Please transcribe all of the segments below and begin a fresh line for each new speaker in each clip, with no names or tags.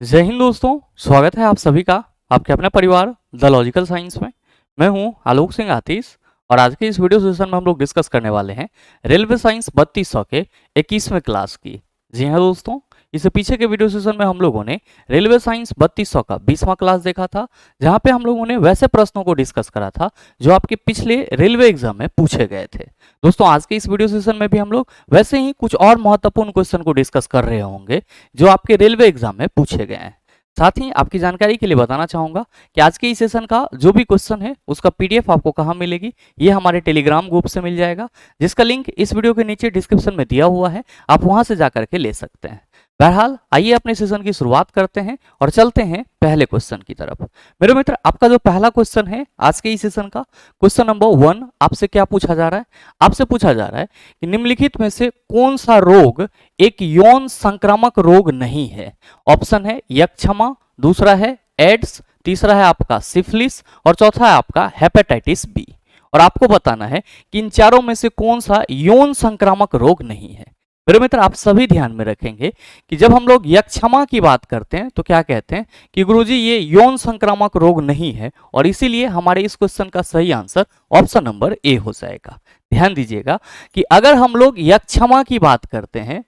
जय हिंद दोस्तों, स्वागत है आप सभी का आपके अपने परिवार द लॉजिकल साइंस में। मैं हूं आलोक सिंह आतिश और आज के इस वीडियो सेशन में हम लोग डिस्कस करने वाले हैं रेलवे साइंस 3200 के 21वें क्लास की। जी हां दोस्तों, इससे पीछे के वीडियो सेशन में हम लोगों ने रेलवे साइंस 3200 का 20वां क्लास देखा था, जहां पे हम लोगों ने वैसे प्रश्नों को डिस्कस करा था जो आपके पिछले रेलवे एग्जाम में पूछे गए थे। दोस्तों, आज के इस वीडियो सेशन में भी हम लोग वैसे ही कुछ और महत्वपूर्ण क्वेश्चन को डिस्कस कर रहे होंगे जो आपके रेलवे एग्जाम में पूछे गए हैं। साथ ही आपकी जानकारी के लिए बताना चाहूंगा कि आज के इस सेशन का जो भी क्वेश्चन है उसका पीडीएफ आपको कहाँ मिलेगी, ये हमारे टेलीग्राम ग्रुप से मिल जाएगा, जिसका लिंक इस वीडियो के नीचे डिस्क्रिप्शन में दिया हुआ है। आप वहां से जाकर के ले सकते हैं। बहरहाल आइए अपने सेशन की शुरुआत करते हैं और चलते हैं पहले क्वेश्चन की तरफ। मेरे मित्र, आपका जो पहला क्वेश्चन है आज के इस सेशन का, क्वेश्चन नंबर 1, आपसे क्या पूछा जा रहा है? आपसे पूछा जा रहा है कि निम्नलिखित में से कौन सा रोग एक यौन संक्रामक रोग नहीं है? ऑप्शन है यक्षमा, दूसरा है एड्स, तीसरा है आपका सिफिलिस और चौथा है आपका हेपेटाइटिस बी। और आपको बताना है कि इन चारों में से कौन सा यौन संक्रामक रोग नहीं है। मेरे मित्र, आप सभी ध्यान में रखेंगे कि जब हम लोग यक्षमा की बात करते हैं तो क्या कहते हैं कि गुरुजी ये यौन संक्रामक रोग नहीं है, और इसीलिए हमारे इस क्वेश्चन का सही आंसर ऑप्शन नंबर ए हो जाएगा। ध्यान दीजिएगा कि अगर हम लोग यक्षमा की बात करते हैं,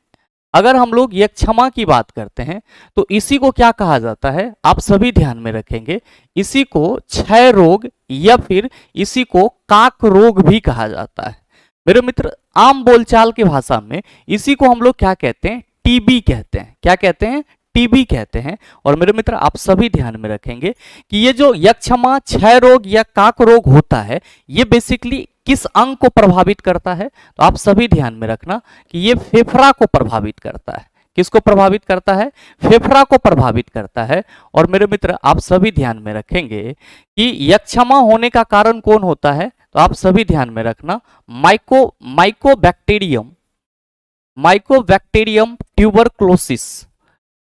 अगर हम लोग यक्षमा की बात करते हैं तो इसी को क्या कहा जाता है? आप सभी ध्यान में रखेंगे, इसी को क्षय रोग या फिर इसी को काक रोग भी कहा जाता है। मेरे मित्र, आम बोलचाल की भाषा में इसी को हम लोग क्या कहते हैं? टीबी कहते हैं। क्या कहते हैं? टीबी कहते हैं। और मेरे मित्र, आप सभी ध्यान में रखेंगे कि ये जो यक्षमा, क्षय रोग या काक रोग होता है, ये बेसिकली किस अंग को प्रभावित करता है? तो आप सभी ध्यान में रखना कि ये फेफड़ा को प्रभावित करता है। किसको प्रभावित करता है? फेफड़ा को प्रभावित करता है। और मेरे मित्र, आप सभी ध्यान में रखेंगे कि यक्षमा होने का कारण कौन होता है? तो आप सभी ध्यान में रखना माइकोबैक्टीरियम ट्यूबरक्लोसिस।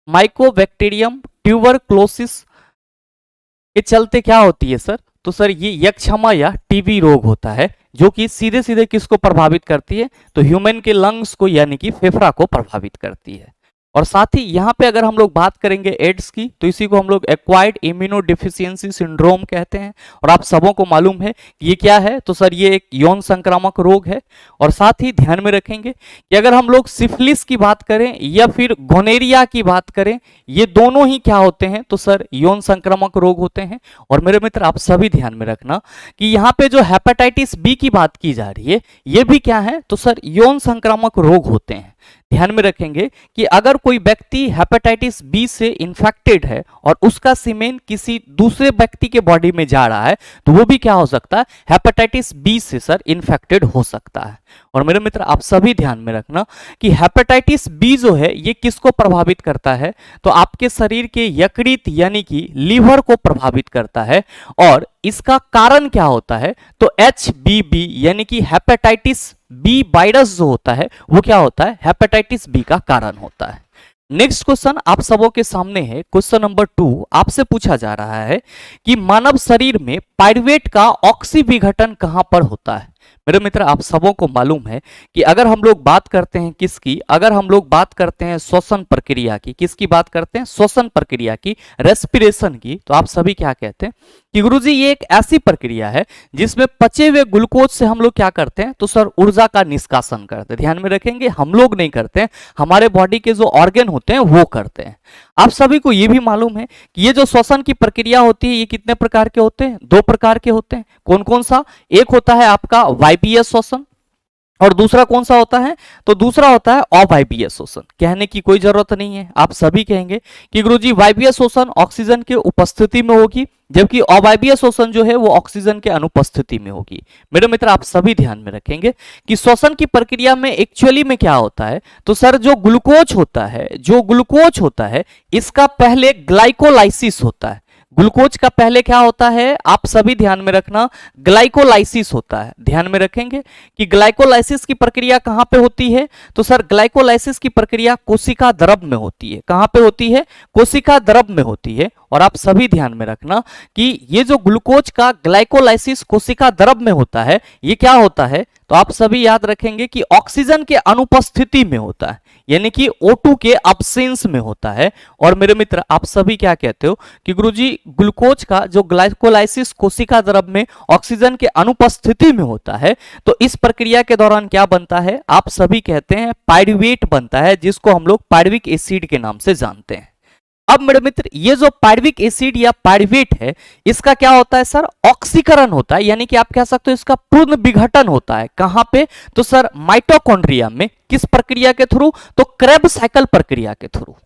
माइकोबैक्टीरियम ट्यूबरक्लोसिस के चलते क्या होती है सर? तो सर ये यक्षमा या टीबी रोग होता है, जो कि सीधे सीधे किसको प्रभावित करती है? तो ह्यूमन के लंग्स को यानी कि फेफड़ा को प्रभावित करती है। और साथ ही यहाँ पे अगर हम लोग बात करेंगे एड्स की, तो इसी को हम लोग एक्वायर्ड इम्यूनोडेफिशिएंसी सिंड्रोम कहते हैं। और आप सबों को मालूम है कि ये क्या है? तो सर ये एक यौन संक्रामक रोग है। और साथ ही ध्यान में रखेंगे कि अगर हम लोग सिफिलिस की बात करें या फिर गोनेरिया की बात करें, ये दोनों ही क्या होते हैं? तो सर यौन संक्रामक रोग होते हैं। और मेरे मित्र, आप सभी ध्यान में रखना कि यहाँ पे जो हेपेटाइटिस बी की बात की जा रही है, ये भी क्या है? तो सर यौन संक्रामक रोग होते हैं। ध्यान में रखेंगे कि अगर कोई व्यक्ति हेपेटाइटिस बी से इन्फेक्टेड है और उसका सीमेन किसी दूसरे व्यक्ति के बॉडी में जा रहा है, तो वो भी क्या हो सकता है? हेपेटाइटिस बी से सर इन्फेक्टेड हो सकता है। और मेरे मित्र, आप सभी ध्यान में रखना कि हेपेटाइटिस बी जो है ये किसको प्रभावित करता है? तो आपके शरीर के यकृत यानी कि लीवर को प्रभावित करता है। और इसका कारण क्या होता है? तो HBV यानी कि हेपेटाइटिस बी वायरस जो होता है वो क्या होता है? हेपेटाइटिस बी का कारण होता है। नेक्स्ट क्वेश्चन आप सबों के सामने है, क्वेश्चन नंबर 2। आपसे पूछा जा रहा है कि मानव शरीर में पाइरुवेट का ऑक्सी विघटन कहां पर होता है? मेरे मित्र, आप सबों को मालूम है कि अगर हम लोग बात करते हैं किसकी? अगर हम लोग बात करते हैं श्वसन प्रक्रिया की, किसकी बात करते हैं? श्वसन प्रक्रिया की, रेस्पिरेशन की, तो आप सभी क्या कहते हैं कि गुरुजी ये एक ऐसी प्रक्रिया है जिसमें पचे हुए ग्लूकोज से हम लोग क्या करते हैं? तो सर ऊर्जा का निष्कासन करते हैं। ध्यान में रखेंगे, हम लोग नहीं करते हैं, हमारे बॉडी के जो ऑर्गन होते हैं वो करते हैं। आप सभी को ये भी मालूम है कि ये जो श्वसन की प्रक्रिया होती है ये कितने प्रकार के होते हैं? 2 प्रकार के होते हैं। कौन कौन सा? एक होता है आपका वायवीय श्वसन और दूसरा कौन सा होता है? तो दूसरा होता है अवायवीय श्वसन। कहने की कोई जरूरत नहीं है, आप सभी कहेंगे कि गुरुजी वायवीय श्वसन ऑक्सीजन के उपस्थिति में होगी, जबकि अवायवीय श्वसन जो है वो ऑक्सीजन के अनुपस्थिति में होगी। मेरे मित्र, आप सभी ध्यान में रखेंगे कि श्वसन की प्रक्रिया में एक्चुअली में क्या होता है? तो सर जो ग्लूकोज होता है इसका पहले ग्लाइकोलाइसिस होता है। ग्लूकोज का पहले क्या होता है? आप सभी ध्यान में रखना, ग्लाइकोलाइसिस होता है। ध्यान में रखेंगे कि ग्लाइकोलाइसिस की प्रक्रिया कहां पे होती है? तो सर ग्लाइकोलाइसिस की प्रक्रिया कोशिका द्रव में होती है। कहां पे होती है? कोशिका द्रव में होती है। और आप सभी ध्यान में रखना कि ये जो ग्लूकोज का ग्लाइकोलाइसिस कोशिका द्रव में होता है, ये क्या होता है? तो आप सभी याद रखेंगे कि ऑक्सीजन के अनुपस्थिति में होता है। यानी कि O2 के अब्सेंस में होता है। और मेरे मित्र आप सभी क्या कहते हो कि गुरुजी ग्लूकोज का जो ग्लाइकोलाइसिस कोशिका द्रव में ऑक्सीजन के अनुपस्थिति में होता है, तो इस प्रक्रिया के दौरान क्या बनता है, आप सभी कहते हैं पाइरुवेट बनता है, जिसको हम लोग पाइरुविक एसिड के नाम से जानते हैं। अब मेरे मित्र ये जो पाइरुविक एसिड या पाइरुवेट है, इसका क्या होता है सर, ऑक्सीकरण होता है, यानी कि आप कह सकते हो इसका पूर्ण विघटन होता है। कहां पे, तो सर माइटोकॉन्ड्रिया में। किस प्रक्रिया के थ्रू, तो क्रेब्स साइकिल प्रक्रिया के थ्रू।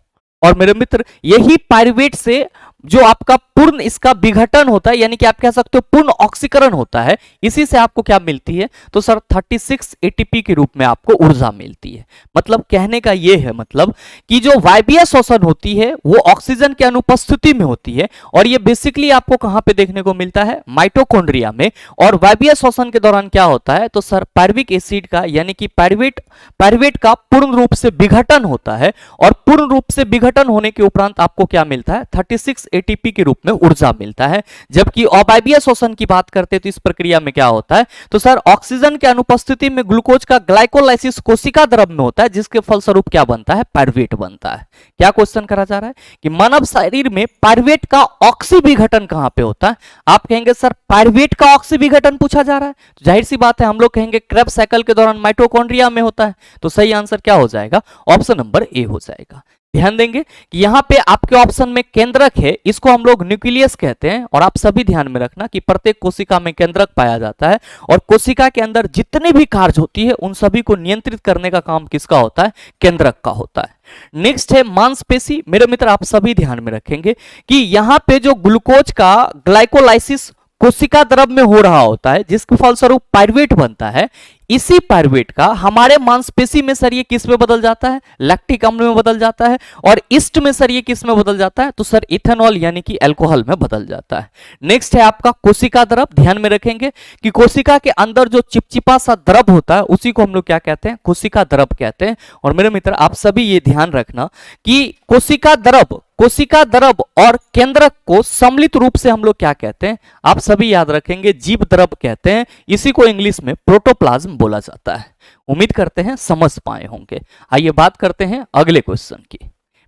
और मेरे मित्र यही पाइरुवेट से जो आपका पूर्ण इसका विघटन होता है, यानी कि आप कह सकते हो पूर्ण ऑक्सीकरण होता है, इसी से आपको क्या मिलती है, तो सर 36 एटीपी के रूप में आपको ऊर्जा मिलती है। मतलब कहने का यह है मतलब कि जो वायवीय श्वसन होती है वो ऑक्सीजन की अनुपस्थिति में होती है, और ये बेसिकली आपको कहां पे देखने को मिलता है, माइटोकॉन्ड्रिया में। और वायवीय श्वसन के दौरान क्या होता है, तो सर पाइरुविक एसिड का यानी कि पाइरुवेट का पूर्ण रूप से विघटन होता है, और पूर्ण रूप से विघटन होने के उपरांत आपको क्या मिलता है, 36 एटीपी के रूप में ऊर्जा मिलता है। जबकि अवायवीय श्वसन की बात करते हैं तो इस प्रक्रिया में क्या होता है, तो सर ऑक्सीजन की अनुपस्थिति में ग्लूकोज का ग्लाइकोलाइसिस कोशिका द्रव में होता है, जिसके फलस्वरूप क्या बनता है, पाइरुवेट बनता है। क्या क्वेश्चन करा जा रहा है कि मानव शरीर में पाइरुवेट का ऑक्सी विघटन कहां पे होता है। आप कहेंगे सर पाइरुवेट का ऑक्सी विघटन पूछा जा रहा है, तो जाहिर सी बात है हम लोग कहेंगे क्रेब्स साइकिल के दौरान माइटोकॉन्ड्रिया में होता है। तो सही आंसर क्या हो जाएगा, ऑप्शन नंबर ए हो जाएगा। ध्यान देंगे कि यहां पे आपके ऑप्शन में केंद्रक है, इसको हम लोग न्यूक्लियस कहते हैं। और आप सभी ध्यान में रखना कि प्रत्येक कोशिका में केंद्रक पाया जाता है, और कोशिका के अंदर जितनी भी कार्य होती है उन सभी को नियंत्रित करने का काम किसका होता है, केंद्रक का होता है। नेक्स्ट है मांसपेशी। मेरे मित्र आप सभी ध्यान में रखेंगे कि यहां पे जो ग्लूकोज का ग्लाइकोलाइसिस कोशिका द्रव में हो रहा होता है, जिसके फलस्वरूप पाइरुवेट बनता है, इसी पाइरुवेट का हमारे मांसपेशी में सर ये किस में बदल जाता है, लैक्टिक अम्ल में बदल जाता है। और ईस्ट में सर ये किस में बदल जाता है, तो सर इथेनॉल यानी कि अल्कोहल में बदल जाता है। नेक्स्ट है आपका कोशिका द्रव। ध्यान में रखेंगे कि कोशिका के अंदर जो चिपचिपा सा द्रव होता है उसी को हम लोग क्या कहते हैं, कोशिका द्रव कहते हैं। और मेरे मित्र आप सभी ये ध्यान रखना कि कोशिका द्रव और केंद्रक को सम्मिलित रूप से हम लोग क्या कहते हैं, आप सभी याद रखेंगे, जीव द्रव कहते हैं। इसी को इंग्लिश में प्रोटोप्लाज्म बोला जाता है। उम्मीद करते हैं समझ पाए होंगे। आइए बात करते हैं अगले क्वेश्चन की।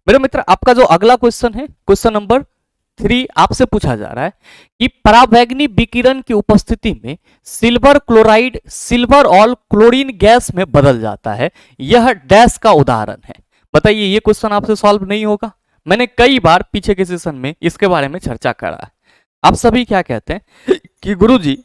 मेरे मित्र आपका जो अगला क्वेश्चन है, क्वेश्चन नंबर 3, आपसे पूछा जा रहा है कि पराबैंगनी विकिरण की उपस्थिति में सिल्वर क्लोराइड सिल्वर और क्लोरीन गैस में बदल जाता है, यह डैश का उदाहरण है। बताइए ये क्वेश्चन आपसे सॉल्व नहीं होगा। मैंने कई बार पीछे के सेशन में इसके बारे में चर्चा करा है। आप सभी क्या कहते हैं कि गुरुजी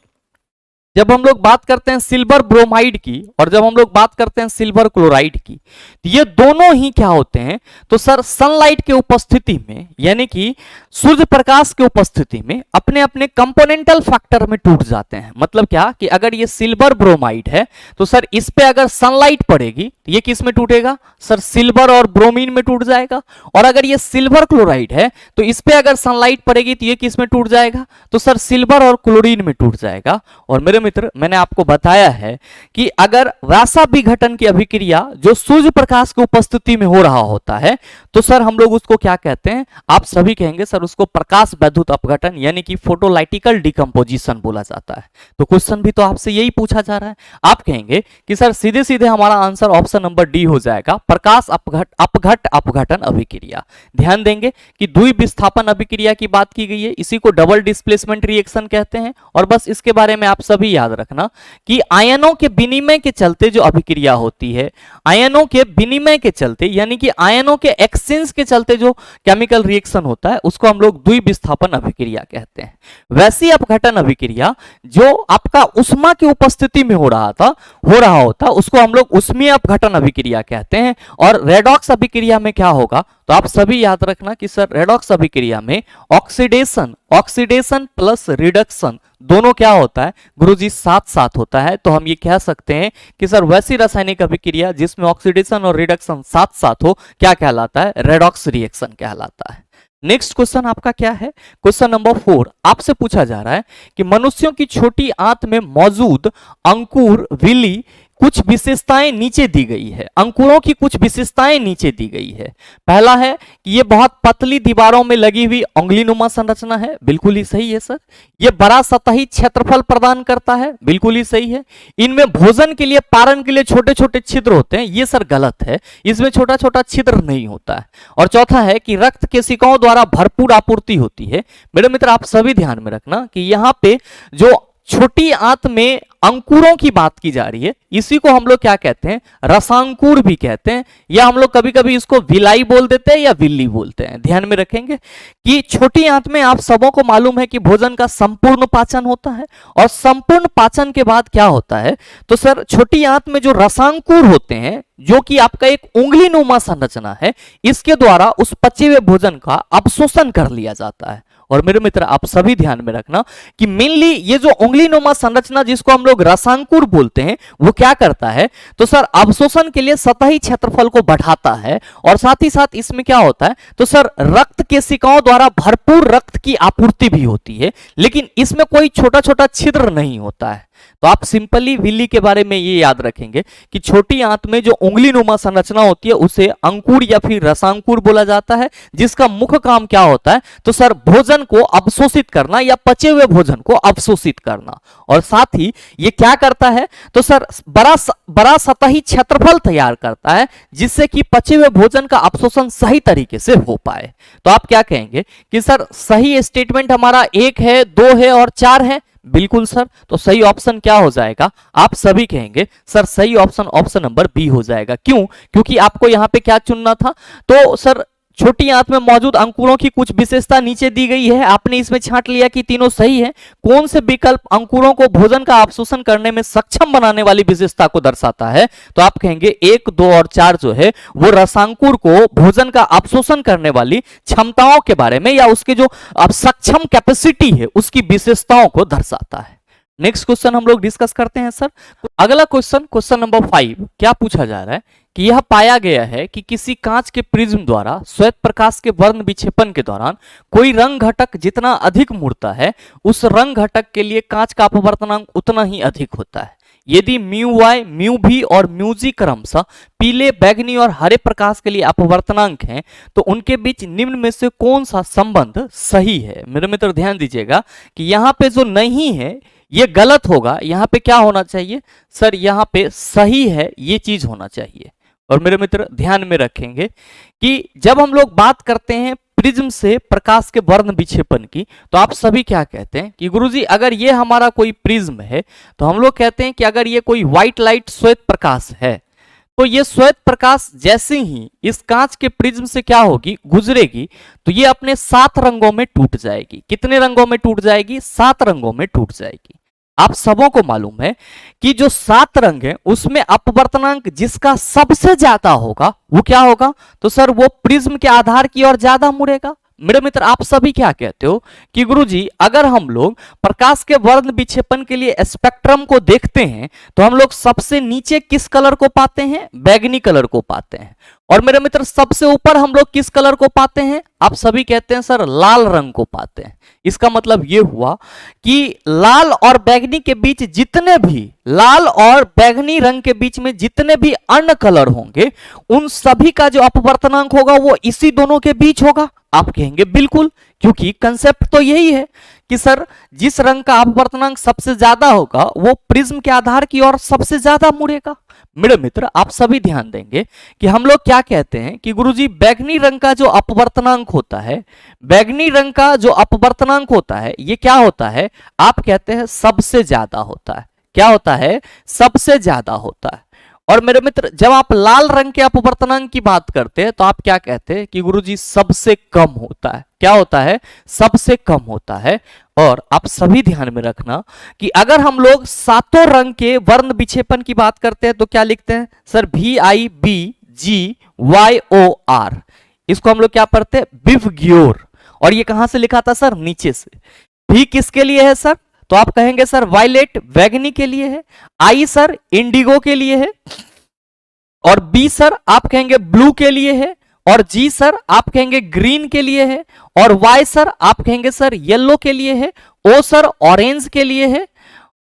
जब हम लोग बात करते हैं सिल्वर ब्रोमाइड की और जब हम लोग बात करते हैं सिल्वर क्लोराइड की, तो ये दोनों ही क्या होते हैं, तो सर सनलाइट के उपस्थिति में यानी कि सूर्य प्रकाश के उपस्थिति में अपने अपने कंपोनेंटल फैक्टर में टूट जाते हैं। मतलब क्या कि अगर ये सिल्वर ब्रोमाइड है तो सर इस पे अगर सनलाइट पड़ेगी तो ये किस में टूटेगा, सर सिल्वर और ब्रोमीन में टूट जाएगा। और अगर ये सिल्वर क्लोराइड है तो इस पे अगर सनलाइट पड़ेगी तो ये किस में टूट जाएगा, तो सर सिल्वर और क्लोरीन में टूट जाएगा। और मेरे मित्र मैंने आपको बताया है कि अगर वैसा विघटन की अभिक्रिया जो सूर्य प्रकाश की उपस्थिति में हो रहा होता है तो सर हम लोग उसको क्या कहते हैं, आप सभी कहेंगे सर उसको प्रकाश वैद्युत अपघटन यानी कि फोटोलाइटिकल डिकम्पोजिशन बोला जाता है। तो क्वेश्चन भी तो आपसे यही पूछा जा रहा है। आप कहेंगे कि सर सीधे सीधे हमारा आंसर ऑप्शन नंबर डी हो जाएगा, प्रकाश अपघटन अभिक्रिया। ध्यान देंगे कि द्वि विस्थापन अभिक्रिया की बात की गई है, इसी को डबल डिस्प्लेसमेंट रिएक्शन कहते हैं। और बस इसके बारे में आप सभी याद रखना कि आयनों के विनिमय के चलते जो अभिक्रिया होती है, आयनों के विनिमय के चलते यानी कि आयनों के एक्सचेंज के चलते जो केमिकल रिएक्शन होता है उसको हम लोग द्वि विस्थापन अभिक्रिया कहते हैं। वैसी अपघटन अभिक्रिया जो आपका उष्मा की उपस्थिति में हो रहा होता उसको हम लोग उष्मीय अपघटन अभिक्रिया कहते हैं। और रेडॉक्स अभिक्रिया में क्या होगा, तो आप सभी याद रखना कि सर रेडॉक्स अभिक्रिया में ऑक्सीडेशन प्लस रिडक्शन दोनों क्या होता है गुरुजी, साथ साथ होता है। तो हम ये कह सकते हैं कि सर वैसी रासायनिक अभिक्रिया जिसमें ऑक्सीडेशन और रिडक्शन साथ साथ हो क्या कहलाता है, रेडॉक्स रिएक्शन कहलाता है। नेक्स्ट क्वेश्चन आपका क्या है, क्वेश्चन नंबर 4 आपसे पूछा जा रहा है कि मनुष्यों की छोटी आंत में मौजूद अंकुर विली कुछ विशेषताएं नीचे दी गई है, अंकुरों की कुछ विशेषताएं नीचे दी गई है। पहला है कि ये बहुत पतली दीवारों में लगी हुई उंगलीनुमा संरचना है, बिल्कुल ही सही है सर। ये बड़ा सतही क्षेत्रफल प्रदान करता है, बिल्कुल ही सही है। इनमें भोजन के लिए, पारण के लिए छोटे छोटे छिद्र होते हैं, ये सर गलत है, इसमें छोटा छोटा छिद्र नहीं होता है। और चौथा है कि रक्त केशिकाओं द्वारा भरपूर आपूर्ति होती है। मेरे मित्र आप सभी ध्यान में रखना कि यहाँ पे जो छोटी आंत में अंकुरों की बात की जा रही है, इसी को हम लोग क्या कहते हैं, रसांकुर भी कहते हैं, या हम लोग कभी कभी इसको विलाई बोल देते हैं या विल्ली बोलते हैं। ध्यान में रखेंगे कि छोटी आंत में आप सबों को मालूम है कि भोजन का संपूर्ण पाचन होता है, और संपूर्ण पाचन के बाद क्या होता है, तो सर छोटी आंत में जो रसांकुर होते हैं, जो कि आपका एक उंगलीनुमा संरचना है, इसके द्वारा उस पचे हुए भोजन का अवशोषण कर लिया जाता है। और मेरे मित्र आप सभी ध्यान में रखना कि मेनली ये जो उंगलीनुमा संरचना जिसको हम लोग रसांकुर बोलते हैं, वो क्या करता है, तो सर अवशोषण के लिए सतही क्षेत्रफल को बढ़ाता है, और साथ ही साथ इसमें क्या होता है, तो सर रक्त केशिकाओं द्वारा भरपूर रक्त की आपूर्ति भी होती है, लेकिन इसमें कोई छोटा छोटा छिद्र नहीं होता है। तो आप सिंपली विल्ली के बारे में ये याद रखेंगे कि छोटी आंत में जो उंगलीनुमा संरचना होती है उसे अंकुर या फिर रसांकुर बोला जाता है, जिसका मुख्य काम क्या होता है, तो सर भोजन को अवशोषित करना या पचे हुए भोजन को अवशोषित करना। और साथ ही ये क्या करता है, तो सर बड़ा सतही क्षेत्रफल तैयार करता है, जिससे कि पचे हुए भोजन का अवशोषण सही तरीके से हो पाए। तो आप क्या कहेंगे कि सर सही स्टेटमेंट हमारा 1 है, 2 है और 4 है। बिल्कुल सर, तो सही ऑप्शन क्या हो जाएगा, आप सभी कहेंगे सर सही ऑप्शन ऑप्शन नंबर बी हो जाएगा। क्यों, क्योंकि आपको यहां पे क्या चुनना था, तो सर छोटी आंत में मौजूद अंकुरों की कुछ विशेषता नीचे दी गई है, आपने इसमें छांट लिया कि तीनों सही है। कौन से विकल्प अंकुरों को भोजन का अवशोषण करने में सक्षम बनाने वाली विशेषता को दर्शाता है, तो आप कहेंगे 1, 2 और 4 जो है वो रसांकुर को भोजन का अवशोषण करने वाली क्षमताओं के बारे में, या उसके जो अब सक्षम कैपेसिटी है उसकी विशेषताओं को दर्शाता है। नेक्स्ट क्वेश्चन हम लोग डिस्कस करते हैं सर। अगला क्वेश्चन नंबर 5 क्या पूछा जा रहा है कि यह पाया गया है कि किसी कांच के प्रिज्म द्वारा श्वेत प्रकाश के वर्ण विक्षेपण के दौरान कोई रंग घटक जितना अधिक मुड़ता है, उस रंग घटक के लिए कांच का अपवर्तनांक उतना ही अधिक होता है। यदि म्यू वाई, म्यू भी और म्यू जी क्रमशः पीले, बैगनी और हरे प्रकाश के लिए अपवर्तनांक हैं, तो उनके बीच निम्न में से कौन सा संबंध सही है। मेरे मित्र ध्यान दीजिएगा कि यहाँ पे जो नहीं है ये गलत होगा, यहाँ पे क्या होना चाहिए सर, यहाँ पे सही है ये चीज होना चाहिए। और मेरे मित्र ध्यान में रखेंगे कि जब हम लोग बात करते हैं प्रिज्म से प्रकाश के वर्ण विक्षेपण की, तो आप सभी क्या कहते हैं कि गुरुजी अगर ये हमारा कोई प्रिज्म है, तो हम लोग कहते हैं कि अगर ये कोई व्हाइट लाइट श्वेत प्रकाश है, तो ये श्वेत प्रकाश जैसे ही इस कांच के प्रिज्म से क्या होगी, गुजरेगी, तो ये अपने 7 रंगों में टूट जाएगी। कितने रंगों में टूट जाएगी, 7 रंगों में टूट जाएगी। आप सबों को मालूम है कि जो 7 रंग है उसमें अपवर्तनांक जिसका सबसे ज्यादा होगा वो क्या होगा, तो सर वो प्रिज्म के आधार की ओर ज्यादा मुड़ेगा। मेरे मित्र आप सभी क्या कहते हो कि गुरुजी अगर हम लोग प्रकाश के वर्ण विक्षेपण के लिए स्पेक्ट्रम को देखते हैं, तो हम लोग सबसे नीचे किस कलर को पाते हैं, बैगनी कलर को पाते हैं। और मेरे मित्र सबसे ऊपर हम लोग किस कलर को पाते हैं, आप सभी कहते हैं सर लाल रंग को पाते हैं। इसका मतलब यह हुआ कि लाल और बैगनी के बीच जितने भी, लाल और बैगनी रंग के बीच में जितने भी अन्य कलर होंगे, उन सभी का जो अपवर्तनांक होगा वो इसी दोनों के बीच होगा। आप कहेंगे बिल्कुल, क्योंकि कंसेप्ट तो यही है कि सर जिस रंग का अपवर्तनांक सबसे ज्यादा होगा वो प्रिज्म के आधार की ओर सबसे ज्यादा मुड़ेगा। मेरे मित्र आप सभी ध्यान देंगे कि हम लोग क्या कहते हैं कि गुरुजी बैगनी रंग का जो अपवर्तनांक होता है, बैगनी रंग का जो अपवर्तनांक होता है ये क्या होता है, आप कहते हैं सबसे ज्यादा होता है। क्या होता है, सबसे ज्यादा होता है। और मेरे मित्र जब आप लाल रंग के अपवर्तनांक की बात करते हैं तो आप क्या कहते हैं कि गुरुजी सबसे कम होता है। क्या होता है, सबसे कम होता है। और आप सभी ध्यान में रखना कि अगर हम लोग 7 रंग के वर्ण विक्षेपण की बात करते हैं तो क्या लिखते हैं सर, VIBGYOR। इसको हम लोग क्या पढ़ते हैं, विवग्योर। और ये कहां से लिखा था सर, नीचे से। भी किसके लिए है सर, तो आप कहेंगे सर वायलेट बैगनी के लिए है, आई सर इंडिगो के लिए है, और बी सर आप कहेंगे ब्लू के लिए है, और जी सर आप कहेंगे ग्रीन के लिए है, और वाई सर आप कहेंगे सर येलो के लिए है, ओ सर ऑरेंज के लिए है,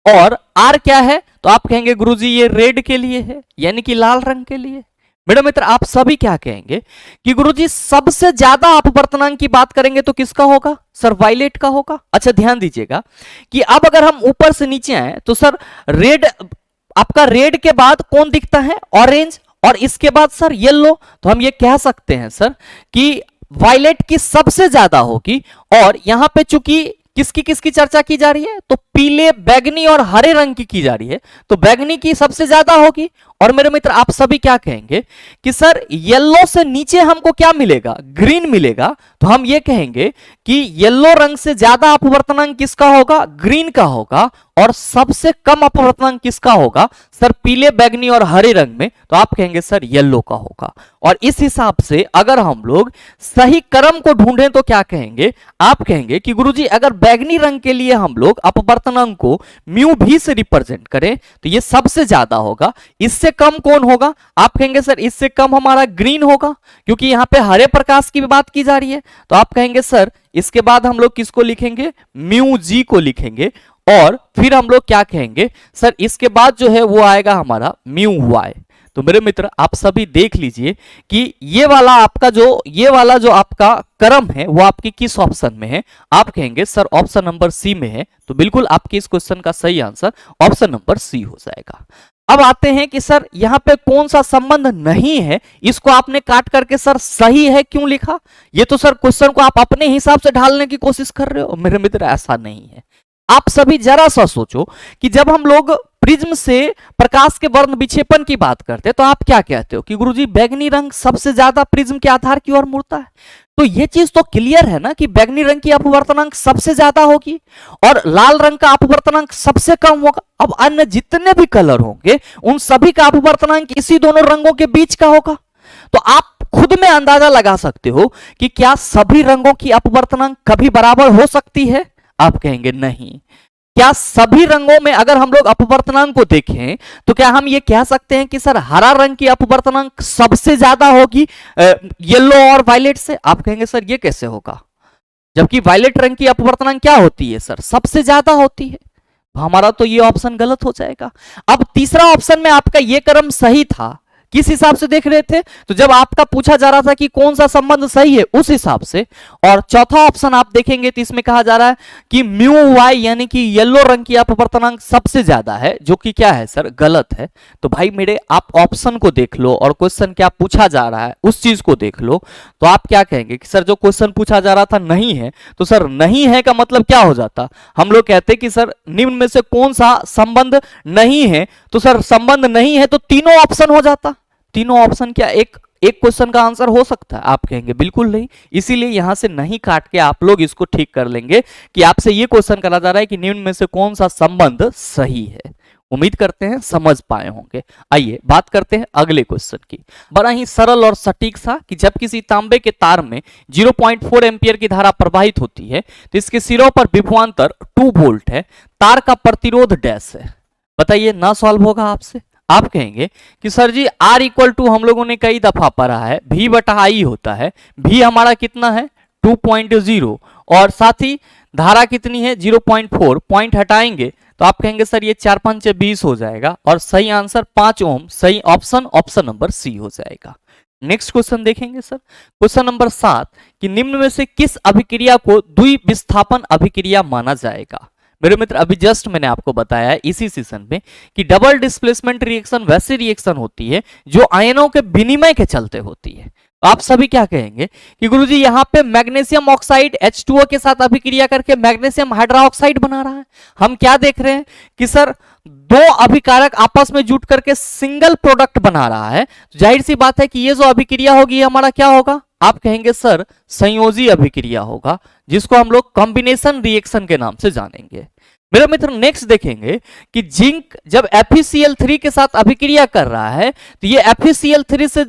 और आर क्या है, तो आप कहेंगे गुरुजी ये रेड के लिए है, यानी कि लाल रंग के लिए। मेरे मित्र आप सभी क्या कहेंगे कि गुरुजी सबसे ज्यादा अपवर्तनांक की बात करेंगे तो किसका होगा सर, वायलेट का होगा। अच्छा ध्यान दीजिएगा कि अब अगर हम ऊपर से नीचे आए तो सर रेड, आपका रेड के बाद कौन दिखता है, ऑरेंज, और इसके बाद सर येलो। तो हम ये कह सकते हैं सर कि वायलेट की सबसे ज्यादा होगी। और यहां पे चूंकि किसकी किसकी चर्चा की जा रही है, तो पीले, बैगनी और हरे रंग की जा रही है, तो बैगनी की सबसे ज्यादा होगी। और मेरे मित्र आप सभी क्या कहेंगे कि सर येलो से नीचे हमको क्या मिलेगा, ग्रीन मिलेगा। तो हम ये कहेंगे कि येलो रंग से ज्यादा अपवर्तनांक किसका होगा, ग्रीन का होगा। और सबसे कम अपवर्तनांक किसका होगा सर, पीले, बैगनी और हरे रंग में। तो आप कहेंगे सर येलो का होगा। और इस हिसाब से अगर हम लोग सही क्रम को ढूंढें तो क्या कहेंगे, आप कहेंगे कि गुरुजी अगर बैगनी रंग के लिए हम लोग अपवर्तनांक को म्यू भी से रिप्रेजेंट करें तो ये सबसे ज्यादा होगा। इससे कम कौन होगा, आप कहेंगे सर इससे कम हमारा ग्रीन होगा, क्योंकि यहां पे हरे प्रकाश की बात की जा रही है। तो आप कहेंगे सर इसके बाद हम लोग किसको लिखेंगे, म्यू जी को लिखेंगे। और फिर हम लोग क्या कहेंगे सर, इसके बाद जो है वो आएगा हमारा म्यू वाई। तो मेरे मित्र आप सभी देख लीजिए कि ये वाला आपका जो आपका क्रम है वो आपकी किस ऑप्शन में है। आप कहेंगे सर ऑप्शन नंबर सी में है। तो बिल्कुल आपके इस क्वेश्चन का सही आंसर ऑप्शन नंबर सी हो जाएगा। अब आते हैं कि सर यहां पे कौन सा संबंध नहीं है, इसको आपने काट करके सर सही है क्यों लिखा। ये तो सर क्वेश्चन को आप अपने हिसाब से ढालने की कोशिश कर रहे हो। मेरे मित्र ऐसा नहीं है। आप सभी जरा सा सोचो कि जब हम लोग प्रिज्म से प्रकाश के वर्ण विक्षेपण की बात करते हैं तो आप क्या कहते हो कि गुरुजी बैगनी रंग सबसे ज्यादा प्रिज्म के आधार की ओर मुड़ता है। तो ये चीज तो क्लियर है ना कि बैगनी रंग की अपवर्तनांक सबसे ज्यादा होगी और लाल रंग का अपवर्तनांक सबसे कम होगा। अब अन्य जितने भी कलर होंगे उन सभी का अपवर्तनांक इसी दोनों रंगों के बीच का होगा। तो आप खुद में अंदाजा लगा सकते हो कि क्या सभी रंगों की अपवर्तनांक कभी बराबर हो सकती है। आप कहेंगे नहीं। क्या सभी रंगों में अगर हम लोग अपवर्तनांक को देखें तो क्या हम ये कह सकते हैं कि सर हरा रंग की अपवर्तनांक सबसे ज्यादा होगी येलो और वायलेट से। आप कहेंगे सर ये कैसे होगा, जबकि वायलेट रंग की अपवर्तनांक क्या होती है सर, सबसे ज्यादा होती है। हमारा तो ये ऑप्शन गलत हो जाएगा। अब तीसरा ऑप्शन में आपका ये क्रम सही था, किस हिसाब से देख रहे थे, तो जब आपका पूछा जा रहा था कि कौन सा संबंध सही है उस हिसाब से। और चौथा ऑप्शन आप देखेंगे तो इसमें कहा जा रहा है कि म्यू वाई यानी कि येलो रंग की अपवर्तनांक सबसे ज्यादा है, जो कि क्या है सर, गलत है। तो भाई मेरे आप ऑप्शन को देख लो और क्वेश्चन क्या पूछा जा रहा है उस चीज को देख लो। तो आप क्या कहेंगे कि सर जो क्वेश्चन पूछा जा रहा था नहीं है, तो सर नहीं है का मतलब क्या हो जाता, हम लोग कहते कि सर निम्न में से कौन सा संबंध नहीं है। तो सर संबंध नहीं है तो तीनों ऑप्शन हो जाता। तीनों ऑप्शन क्या एक क्वेश्चन का आंसर हो सकता है। आप कहेंगे बिल्कुल नहीं। इसीलिए यहां से नहीं काट के आप लोग इसको ठीक कर लेंगे कि आपसे ये क्वेश्चन करा जा रहा है कि निम्न में से कौन सा संबंध सही है। उम्मीद करते हैं समझ पाए होंगे। आइए बात करते हैं अगले क्वेश्चन की। बड़ा ही सरल और सटीक सा कि जब किसी तांबे के तार में 0.4 एम्पियर की धारा प्रवाहित होती है तो इसके सिरों पर विभवांतर 2 वोल्ट है, तार का प्रतिरोध डैश है। बताइए ना सॉल्व होगा आपसे। आप कहेंगे कि sir ji R equal to हम लोगों ने कई दफा पढ़ा है V बटा I होता है। V हमारा कितना है 2.0 और साथ ही धारा कितनी है 0.4, पॉइंट हटाएंगे तो आप कहेंगे सर ये 4 5 20 हो जाएगा और सही आंसर 5 ओम। सही ऑप्शन नंबर सी हो जाएगा। नेक्स्ट क्वेश्चन देखेंगे सर, क्वेश्चन नंबर 7 कि निम्न में से किस अभिक्रिया को द्विविस्थापन अभिक्रिया माना जाएगा। मेरे मित्र अभी जस्ट मैंने आपको बताया है इसी सेशन में कि डबल डिस्प्लेसमेंट रिएक्शन वैसी रिएक्शन होती है जो आयनों के विनिमय के चलते होती है। आप सभी क्या कहेंगे कि गुरुजी यहाँ पे मैग्नीशियम ऑक्साइड H2O के साथ अभिक्रिया करके मैग्नीशियम हाइड्रोक्साइड बना रहा है। हम क्या देख रहे हैं कि सर दो अभिकारक आपस में जुट करके सिंगल प्रोडक्ट बना रहा है। जाहिर सी बात है कि ये जो अभिक्रिया होगी हमारा क्या होगा, आप कहेंगे सर संयोजी अभिक्रिया होगा, जिसको हम लोग कॉम्बिनेशन रिएक्शन के नाम से जानेंगे। मेरे मित्र नेक्स्ट देखेंगे कि जिंक जब FeCl3 के साथ अभिक्रिया कर रहा है तो ये FeCl3 से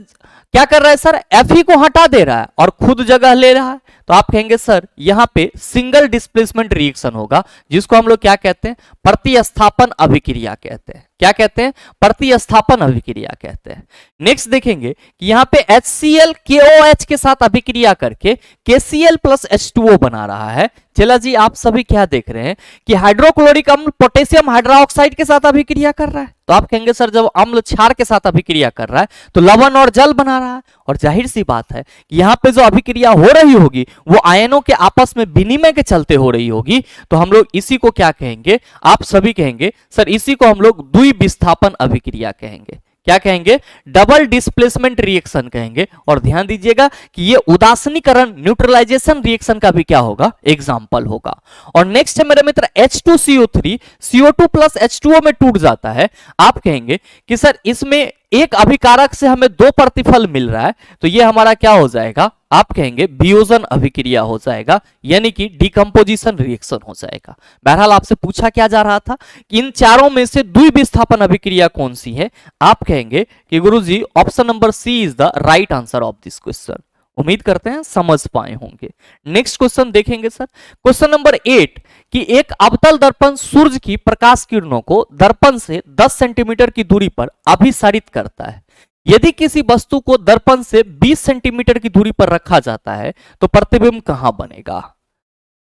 क्या कर रहा है सर, Fe को हटा दे रहा है और खुद जगह ले रहा है। तो आप कहेंगे सर यहाँ पे सिंगल डिस्प्लेसमेंट रिएक्शन होगा, जिसको हम लोग क्या कहते हैं, प्रतिस्थापन अभिक्रिया कहते हैं। क्या कहते हैं, प्रतिस्थापन अभिक्रिया कहते हैं। नेक्स्ट देखेंगे कि यहाँ पे HCl KOH के साथ अभिक्रिया करके KCl प्लस H2O बना रहा है। चला जी, आप सभी क्या देख रहे हैं कि हाइड्रोक्लोरिक अम्ल पोटेशियम हाइड्रोक्साइड के साथ अभिक्रिया कर रहा है। तो आप कहेंगे सर जब अम्ल क्षार के साथ अभिक्रिया कर रहा है तो लवण और जल बना रहा है, और जाहिर सी बात है कि यहाँ पे जो अभिक्रिया हो रही होगी वो आयनों के आपस में विनिमय के चलते हो रही होगी। तो हम लोग इसी को क्या कहेंगे, आप सभी कहेंगे सर इसी को हम लोग द्विविस्थापन अभिक्रिया कहेंगे। क्या कहेंगे, डबल डिस्प्लेसमेंट रिएक्शन कहेंगे। और ध्यान दीजिएगा कि ये उदासीनीकरण न्यूट्रलाइजेशन रिएक्शन का भी क्या होगा, एग्जाम्पल होगा। और नेक्स्ट है मेरे मित्र H2CO3 CO2 प्लस H2O में टूट जाता है। आप कहेंगे कि सर इसमें एक अभिकारक से हमें दो प्रतिफल मिल रहा है, तो ये हमारा क्या हो जाएगा, आप कहेंगे वियोजन अभिक्रिया हो जाएगा, यानी कि डिकम्पोजिशन रिएक्शन हो जाएगा। बहरहाल आपसे पूछा क्या जा रहा था कि इन चारों में से द्विविस्थापन अभिक्रिया कौन सी है। आप कहेंगे कि गुरुजी option number C is the right answer of this question. उम्मीद करते हैं समझ पाए होंगे। नेक्स्ट क्वेश्चन देखेंगे सर, क्वेश्चन नंबर 8 कि एक अवतल दर्पण सूर्य की प्रकाश किरणों को दर्पण से 10 सेंटीमीटर की दूरी पर अभिसारित करता है। यदि किसी वस्तु को दर्पण से 20 सेंटीमीटर की दूरी पर रखा जाता है तो प्रतिबिंब कहां बनेगा।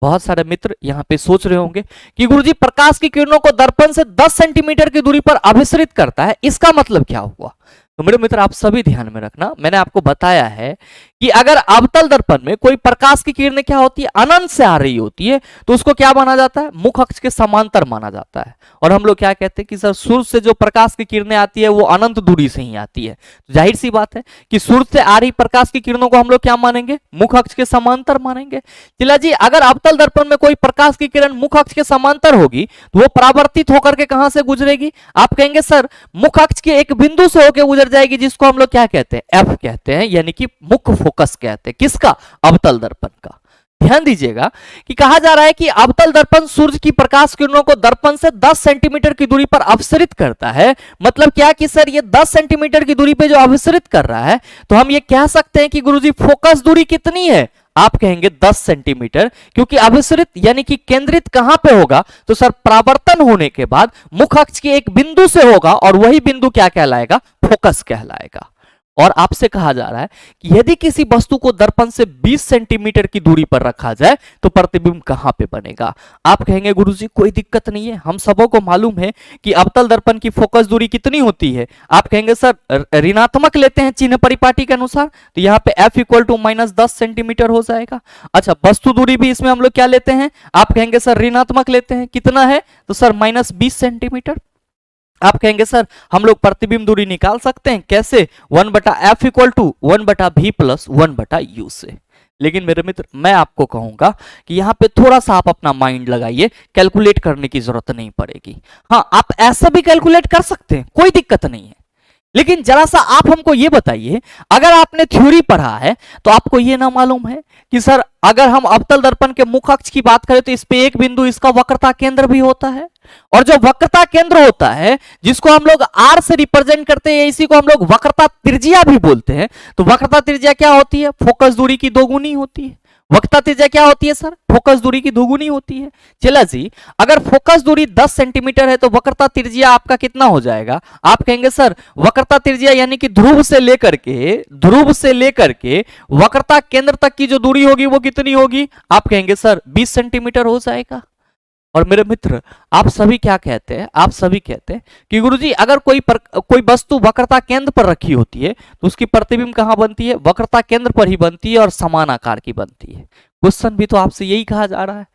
बहुत सारे मित्र यहां पे सोच रहे होंगे कि गुरुजी प्रकाश की किरणों को दर्पण से 10 सेंटीमीटर की दूरी पर अभिसरित करता है, इसका मतलब क्या हुआ। तो मेरे मित्र आप सभी ध्यान में रखना, मैंने आपको बताया है कि अगर अवतल दर्पण में कोई प्रकाश की किरणें क्या होती है, अनंत से आ रही होती है, तो उसको क्या माना जाता है, मुख अक्ष के समांतर माना जाता है। और हम लोग क्या कहते हैं कि सर सूर्य से जो प्रकाश की किरणें आती है वो अनंत दूरी से ही आती है। तो जाहिर सी बात है कि सूर्य से आ रही प्रकाश की किरणों को हम लोग क्या मानेंगे, मुख अक्ष के समांतर मानेंगे। चिला जी, अगर अवतल दर्पण में कोई प्रकाश की किरण मुख अक्ष के समांतर होगी तो वो परावर्तित होकर के कहां से गुजरेगी, आप कहेंगे सर मुख अक्ष के एक बिंदु से होकर गुजर जाएगी, जिसको हम लोग क्या कहते हैं, एफ कहते हैं, यानी कि मुख्य फोकस कहते हैं। किसका, अवतल दर्पण का। ध्यान दीजिएगा कि कहा जा रहा है कि अवतल दर्पण सूर्य की प्रकाश किरणों को दर्पण से 10 सेंटीमीटर की दूरी पर अभिसरित करता है। मतलब क्या कि सर ये 10 सेंटीमीटर की दूरी पे जो अभिसरित कर रहा है, तो हम ये कह सकते हैं कि गुरुजी फोकस दूरी कितनी है, आप कहेंगे 10 सेंटीमीटर, क्योंकि अभिसरित यानी कि केंद्रित कहां पे होगा, तो सर परावर्तन होने के बाद मुख अक्ष के एक बिंदु से होगा, और वही बिंदु क्या कहलाएगा, फोकस कहलाएगा। और आपसे कहा जा रहा है कि यदि किसी वस्तु को दर्पण से 20 सेंटीमीटर की दूरी पर रखा जाए तो प्रतिबिंब कहां पे बनेगा। आप कहेंगे गुरुजी कोई दिक्कत नहीं है, हम सबों को मालूम है कि अवतल दर्पण की फोकस दूरी कितनी होती है। आप कहेंगे सर ऋणात्मक लेते हैं चिन्ह परिपाटी के अनुसार, तो यहाँ पे f इक्वल टू -10 सेंटीमीटर हो जाएगा। अच्छा, वस्तु दूरी भी इसमें हम लोग क्या लेते हैं, आप कहेंगे सर ऋणात्मक लेते हैं, कितना है, तो सर -20 सेंटीमीटर। आप कहेंगे सर हम लोग प्रतिबिंब दूरी निकाल सकते हैं, कैसे, 1/f equal to 1/v plus 1/u से। लेकिन मेरे मित्र मैं आपको कहूंगा कि यहाँ पे थोड़ा सा आप अपना माइंड लगाइए, कैलकुलेट करने की जरूरत नहीं पड़ेगी। हाँ, आप ऐसा भी कैलकुलेट कर सकते हैं, कोई दिक्कत नहीं है, लेकिन जरा सा आप हमको ये बताइए, अगर आपने थ्योरी पढ़ा है तो आपको ये ना मालूम है कि सर अगर हम अवतल दर्पण के मुख अक्ष की बात करें तो इस पे एक बिंदु इसका वक्रता केंद्र भी होता है, और जो वक्रता केंद्र होता है जिसको हम लोग r से रिप्रेजेंट करते हैं, इसी को हम लोग वक्रता त्रिज्या भी बोलते हैं। तो वक्रता त्रिज्या क्या होती है, फोकस दूरी की दोगुनी होती है। वक्रता त्रिज्या क्या होती है सर, फोकस दूरी की दोगुनी होती है। चला जी, अगर फोकस दूरी 10 सेंटीमीटर है तो वक्रता त्रिज्या आपका कितना हो जाएगा, आप कहेंगे सर वक्रता त्रिज्या यानी कि ध्रुव से लेकर के वक्रता केंद्र तक की जो दूरी होगी वो कितनी होगी, आप कहेंगे सर 20 सेंटीमीटर हो जाएगा। और मेरे मित्र आप सभी क्या कहते हैं, आप सभी कहते हैं कि गुरुजी अगर कोई वस्तु वक्रता केंद्र पर रखी होती है तो उसकी प्रतिबिंब कहां बनती है, वक्रता केंद्र पर ही बनती है और समान आकार की बनती है। क्वेश्चन भी तो आपसे यही कहा जा रहा है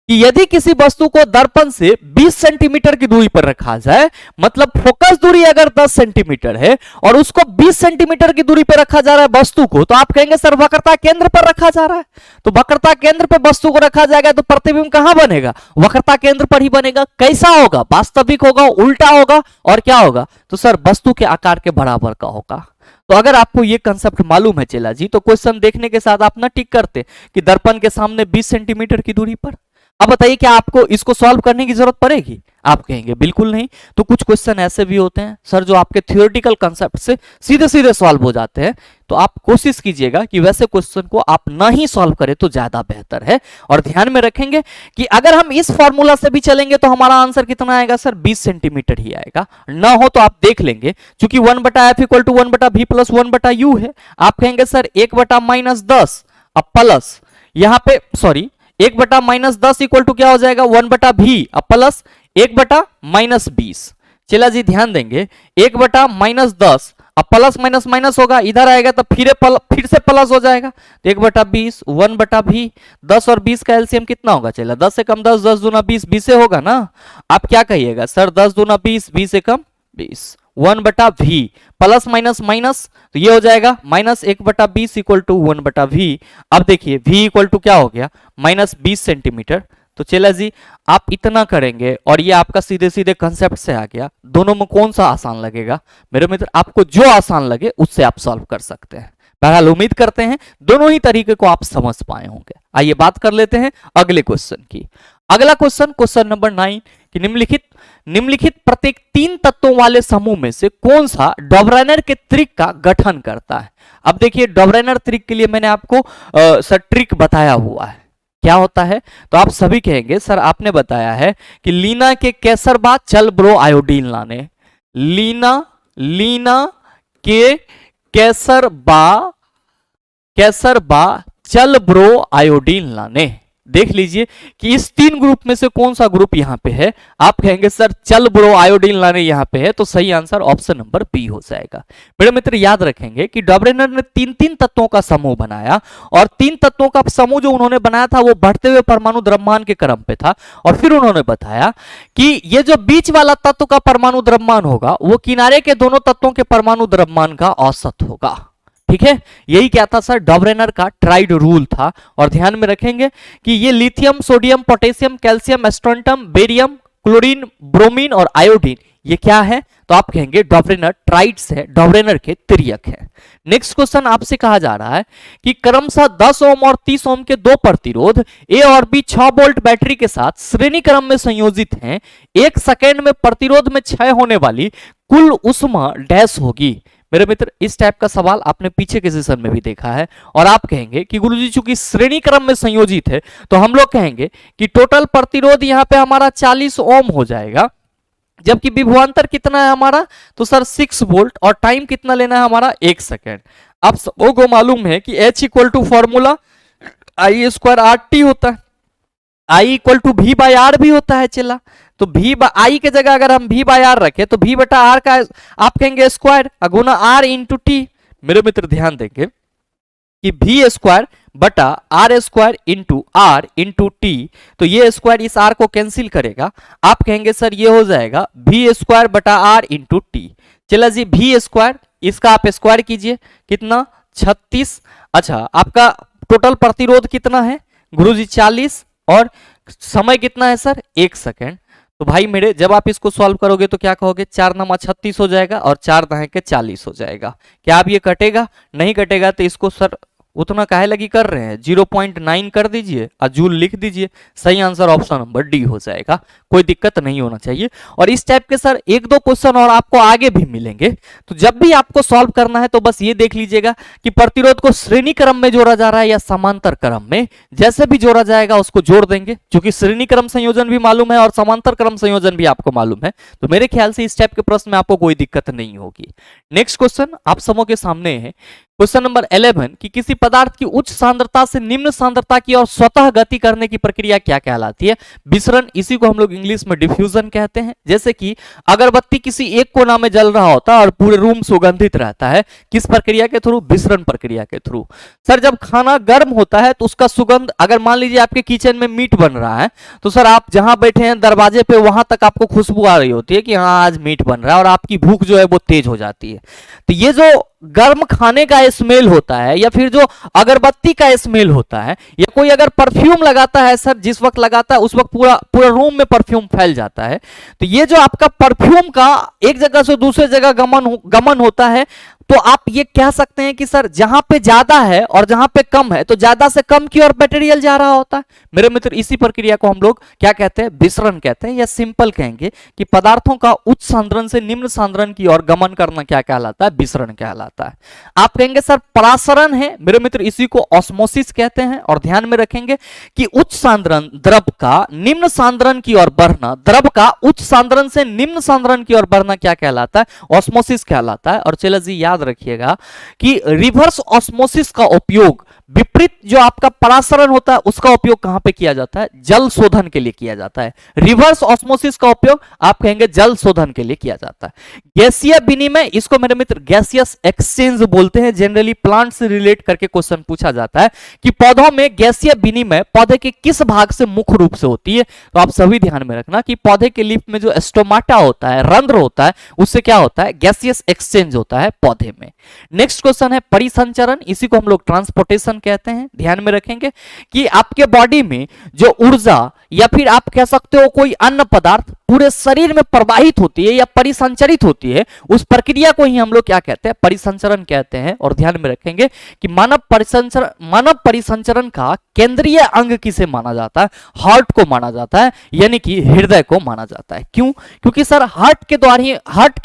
कि यदि किसी वस्तु को दर्पण से 20 सेंटीमीटर की दूरी पर रखा जाए, मतलब फोकस दूरी अगर 10 सेंटीमीटर है और उसको 20 सेंटीमीटर की दूरी पर रखा जा रहा है वस्तु को, तो आप कहेंगे सर वक्रता केंद्र पर रखा जा रहा है। तो वक्रता केंद्र पर वस्तु को रखा जाएगा तो प्रतिबिंब कहां बनेगा, वक्रता केंद्र पर ही बनेगा। कैसा होगा, वास्तविक होगा, उल्टा होगा, और क्या होगा, तो सर वस्तु के आकार के बराबर का होगा। तो अगर आपको ये कंसेप्ट मालूम है चेला जी, तो क्वेश्चन देखने के साथ आप ना टिक करते कि दर्पण के सामने 20 सेंटीमीटर की दूरी पर। अब बताइए क्या आपको इसको सॉल्व करने की जरूरत पड़ेगी? आप कहेंगे बिल्कुल नहीं। तो कुछ क्वेश्चन ऐसे भी होते हैं सर जो आपके थियोरेटिकल कंसेप्ट से सीधे सीधे सॉल्व हो जाते हैं, तो आप कोशिश कीजिएगा कि वैसे क्वेश्चन को आप ना ही सॉल्व करें तो ज्यादा बेहतर है। और ध्यान में रखेंगे कि अगर हम इस फॉर्मूला से भी चलेंगे तो हमारा आंसर कितना आएगा सर? 20 सेंटीमीटर ही आएगा। ना हो तो आप देख लेंगे, क्योंकि 1/f equal to 1/v plus 1/u है। आप कहेंगे सर 1/-10 अब प्लस यहां पे सॉरी 1/-10 इक्वल टू क्या हो जाएगा? 1/v अब प्लस 1/-20। चला जी ध्यान देंगे 1/-10 अब प्लस माइनस माइनस होगा, इधर आएगा तो फिर से प्लस हो जाएगा। तो 1/20 1/v 10 और 20 का एलसीएम कितना होगा? चला 10 से कम 10 10 दूना 20 20 से होगा ना। आप क्या कहिएगा सर? 10 दूना 20 20 से कम 20 1/v प्लस माइनस माइनस तो ये हो जाएगा माइनस 1/20 इक्वल टू 1/v। अब देखिए v इक्वल टू क्या हो गया? -20 सेंटीमीटर। तो चला जी आप इतना करेंगे और ये आपका सीधे सीधे कंसेप्ट से आ गया। दोनों में कौन सा आसान लगेगा मेरे मित्र? आपको जो आसान लगे उससे आप सॉल्व कर सकते हैं। बहरहाल उम्मीद करते हैं दोनों ही तरीके को आप समझ पाए होंगे। आइए बात कर लेते हैं अगले क्वेश्चन की। अगला क्वेश्चन नंबर 9 कि निम्नलिखित प्रत्येक 3 तत्वों वाले समूह में से कौन सा डॉबरेनर के त्रिक का गठन करता है? अब देखिए डॉबरेनर त्रिक के लिए मैंने आपको सर ट्रिक बताया हुआ है, क्या होता है? तो आप सभी कहेंगे सर आपने बताया है कि लीना के कैसरबा चल ब्रो आयोडीन लाने। लीना के कैसरबा चल ब्रो आयोडीन लाने। देख लीजिए कि इस 3 ग्रुप में से कौन सा ग्रुप यहां पे है? आप कहेंगे सर चल ब्रो आयोडीन लाने यहां पे है, तो सही आंसर ऑप्शन नंबर बी हो जाएगा। मेरे मित्र याद रखेंगे कि डॉबरेनर ने 3 तत्वों का समूह बनाया और 3 तत्वों का समूह जो उन्होंने बनाया था वो बढ़ते हुए परमाणु द्रव्यमान के क्रम पे था। और फिर उन्होंने बताया कि ये जो बीच वाला तत्व का परमाणु द्रव्यमान होगा वो किनारे के दोनों तत्वों के परमाणु द्रव्यमान का औसत होगा। ठीक है, यही क्या था सर? डॉबरेनर का ट्राइड रूल था। और ध्यान में रखेंगे कि ये lithium sodium potassium calcium strontium barium chlorine bromine और आयोडीन ये क्या है? तो आप कहेंगे डॉबरेनर ट्राइड्स है, डॉबरेनर के त्रियक है। नेक्स्ट क्वेश्चन आपसे कहा जा रहा है कि क्रमशः 10 ओम और 30 ओम के 2 प्रतिरोध ए और बी 6 वोल्ट बैटरी के साथ श्रेणी क्रम में संयोजित हैं। 1 सेकेंड में प्रतिरोध में क्षय होने वाली कुल ऊष्मा डैश होगी। मेरे मित्र इस टाइप का सवाल आपने पीछे के सेशन में भी देखा है। और आप कहेंगे कि गुरुजी चूंकि श्रेणी क्रम में संयोजित है तो हम लोग कहेंगे कि टोटल प्रतिरोध यहां पे हमारा 40 ओम हो जाएगा, जबकि विभवांतर कितना है हमारा? तो सर 6 वोल्ट। और टाइम कितना लेना है हमारा? 1 सेकेंड। आप सबको मालूम है कि H equal to formula I square RT होता है, I equal to V by R भी होता है। चला तो I के जगह अगर हम V बाय R रखें तो V बटा R का आप कहेंगे स्क्वायर गुना R इंटू टी। मेरे मित्र ध्यान देंगे कि V स्क्वायर बटा R square into R into T, तो ये स्क्वायर इस R को कैंसिल करेगा। आप कहेंगे सर ये हो जाएगा V स्क्वायर बटा R इंटू टी। चला जी V स्क्वायर इसका आप स्क्वायर कीजिए, कितना? 36। अच्छा आपका टोटल प्रतिरोध कितना है गुरुजी? 40। और समय कितना है सर? 1 सेकेंड। तो भाई मेरे जब आप इसको सॉल्व करोगे तो क्या कहोगे? 4 × 36 हो जाएगा और 4 × 40 हो जाएगा। क्या आप ये कटेगा? नहीं कटेगा। तो इसको सर उतना काहे लगी कर रहे हैं? 0.9 कर दीजिए और जूल लिख दीजिए। सही आंसर ऑप्शन नंबर डी हो जाएगा, कोई दिक्कत नहीं होना चाहिए। और इस टाइप के सर 1-2 क्वेश्चन और आपको आगे भी मिलेंगे, तो जब भी आपको सॉल्व करना है तो बस ये देख लीजिएगा कि प्रतिरोध को श्रेणी क्रम में जोड़ा जा रहा है या समांतर क्रम में। जैसे भी जोड़ा जाएगा उसको जोड़ देंगे, क्योंकि श्रेणी क्रम संयोजन भी मालूम है और समांतर क्रम संयोजन भी आपको मालूम है। तो मेरे ख्याल से इस टाइप के प्रश्न में आपको कोई दिक्कत नहीं होगी। नेक्स्ट क्वेश्चन आप सबों के सामने है क्वेश्चन नंबर 11 कि किसी पदार्थ की उच्च सांद्रता से निम्न सांद्रता की और स्वतः गति करने की प्रक्रिया क्या कहलाती है? विसरण। इसी को हम लोग इंग्लिश में डिफ्यूजन कहते हैं। जैसे कि अगरबत्ती किसी एक कोना में जल रहा होता है और पूरे रूम सुगंधित रहता है, किस प्रक्रिया के थ्रू? विसरण प्रक्रिया के थ्रू। सर जब खाना गर्म होता है तो उसका सुगंध, अगर मान लीजिए आपके किचन में मीट बन रहा है तो सर आप जहां बैठे हैं दरवाजे पे वहां तक आपको खुशबू आ रही होती है कि हाँ आज मीट बन रहा है और आपकी भूख जो है वो तेज हो जाती है। तो ये जो गर्म खाने का स्मेल होता है या फिर जो अगरबत्ती का स्मेल होता है या कोई अगर परफ्यूम लगाता है सर, जिस वक्त लगाता है उस वक्त पूरा रूम में परफ्यूम फैल जाता है। तो ये जो आपका परफ्यूम का एक जगह से दूसरे जगह गमन होता है तो आप ये कह सकते हैं कि सर जहां पे ज्यादा है और जहां पे कम है तो ज्यादा से कम की ओर मटेरियल जा रहा होता है। मेरे मित्र इसी प्रक्रिया को हम लोग क्या कहते हैं, विसरण कहते हैं, या सिंपल कहेंगे कि पदार्थों का उच्च सांद्रण से निम्न सांद्रण की ओर गमन करना क्या कहलाता है, विसरण कहलाता है। आप कहेंगे सर परासरण है, मेरे मित्र इसी को ऑस्मोसिस कहते हैं। और ध्यान में रखेंगे कि उच्च सांद्रण द्रव का निम्न सांद्रण की ओर बढ़ना, द्रव का उच्च सांद्रण से निम्न सांद्रण की ओर बढ़ना क्या कहलाता है, ऑस्मोसिस कहलाता है। और चलो जी याद रखिएगा कि रिवर्स ऑस्मोसिस का उपयोग, विपरीत जो आपका परासरण होता है उसका उपयोग कहां पे किया जाता है, जल शोधन के लिए किया जाता है। रिवर्स ऑस्मोसिस का उपयोग आप कहेंगे जल शोधन के लिए किया जाता है। गैसीय विनिमय, इसको मेरे मित्र गैसियस एक्सचेंज बोलते हैं। जनरली प्लांट से रिलेट करके क्वेश्चन पूछा जाता है कि पौधों में गैसीय विनिमय पौधे के किस भाग से मुख्य रूप से होती है। तो आप सभी ध्यान में रखना कि पौधे के लीफ में जो स्टोमाटा होता है, रंध्र होता है, उससे क्या होता है, गैसियस एक्सचेंज होता है पौधे में। नेक्स्ट क्वेश्चन है परिसंचरण, इसी को हम लोग ट्रांसपोर्टेशन कहते हैं। ध्यान में रखेंगे कि आपके बॉडी में जो ऊर्जा या फिर आप कह सकते हो कोई अन्य पदार्थ पूरे शरीर में प्रवाहित होती है या परिसंचरित होती है, उस प्रक्रिया को ही हम लोग क्या कहते हैं, परिसंचरण कहते हैं। और ध्यान में रखेंगे कि मानव परिसंचरण का केंद्रीय अंग किसे माना जाता है, हार्ट को माना जाता है, यानी कि हृदय को माना जाता है। क्यों? क्योंकि सर हार्ट के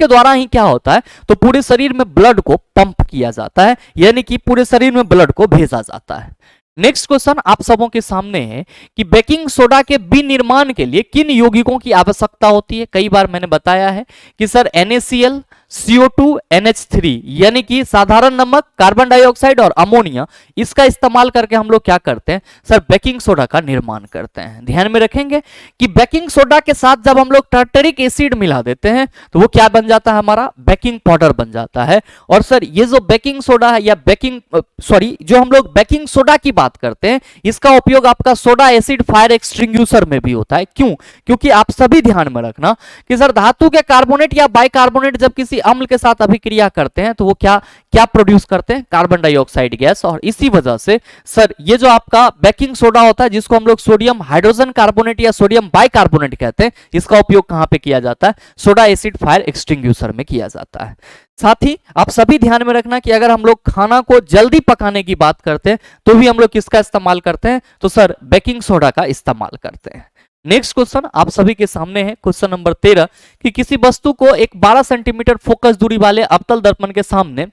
द्वारा ही क्या होता है, तो पूरे शरीर में ब्लड को पंप किया जाता है, यानी कि पूरे शरीर में ब्लड को भेजा जाता है। नेक्स्ट क्वेश्चन आप सबों के सामने है कि बेकिंग सोडा के विनिर्माण के लिए किन यौगिकों की आवश्यकता होती है। कई बार मैंने बताया है कि सर NaCl, CO2, NH3 यानी कि साधारण नमक, कार्बन डाइऑक्साइड और अमोनिया, इसका इस्तेमाल करके हम लोग क्या करते हैं सर, बेकिंग सोडा का निर्माण करते हैं। ध्यान में रखेंगे कि बेकिंग सोडा के साथ जब हम लोग टार्टरिक एसिड मिला देते हैं तो वो क्या बन जाता है, हमारा बेकिंग पाउडर बन जाता है। और सर ये जो बेकिंग सोडा है या जो हम लोग बेकिंग सोडा की बात करते हैं, इसका उपयोग आपका सोडा एसिड फायर एक्सटिंग्विशर में भी होता है। क्यों? क्योंकि आप सभी ध्यान में रखना कि सर धातु के कार्बोनेट या बाइकार्बोनेट जब किसी अम्ल के साथ अभिक्रिया करते हैं तो वो क्या प्रोड्यूस करते हैं, कार्बन डाइऑक्साइड गैस। और इसी वजह से सर ये जो आपका बेकिंग सोडा होता है, जिसको हम लोग सोडियम हाइड्रोजन कार्बोनेट या सोडियम बाइकार्बोनेट कहते हैं, इसका उपयोग कहां पे किया जाता है, सोडा एसिड फायर एक्सटिंग्विशर में किया जाता है। साथ ही आप सभी ध्यान में रखना कि अगर हम लोग खाना को जल्दी पकाने की बात करते हैं तो भी हम लोग किसका इस्तेमाल करते हैं, तो सर बेकिंग सोडा का इस्तेमाल करते हैं। नेक्स्ट क्वेश्चन आप सभी के सामने है, क्वेश्चन नंबर 13 कि किसी वस्तु को एक 12 सेंटीमीटर फोकस दूरी वाले अवतल दर्पण के सामने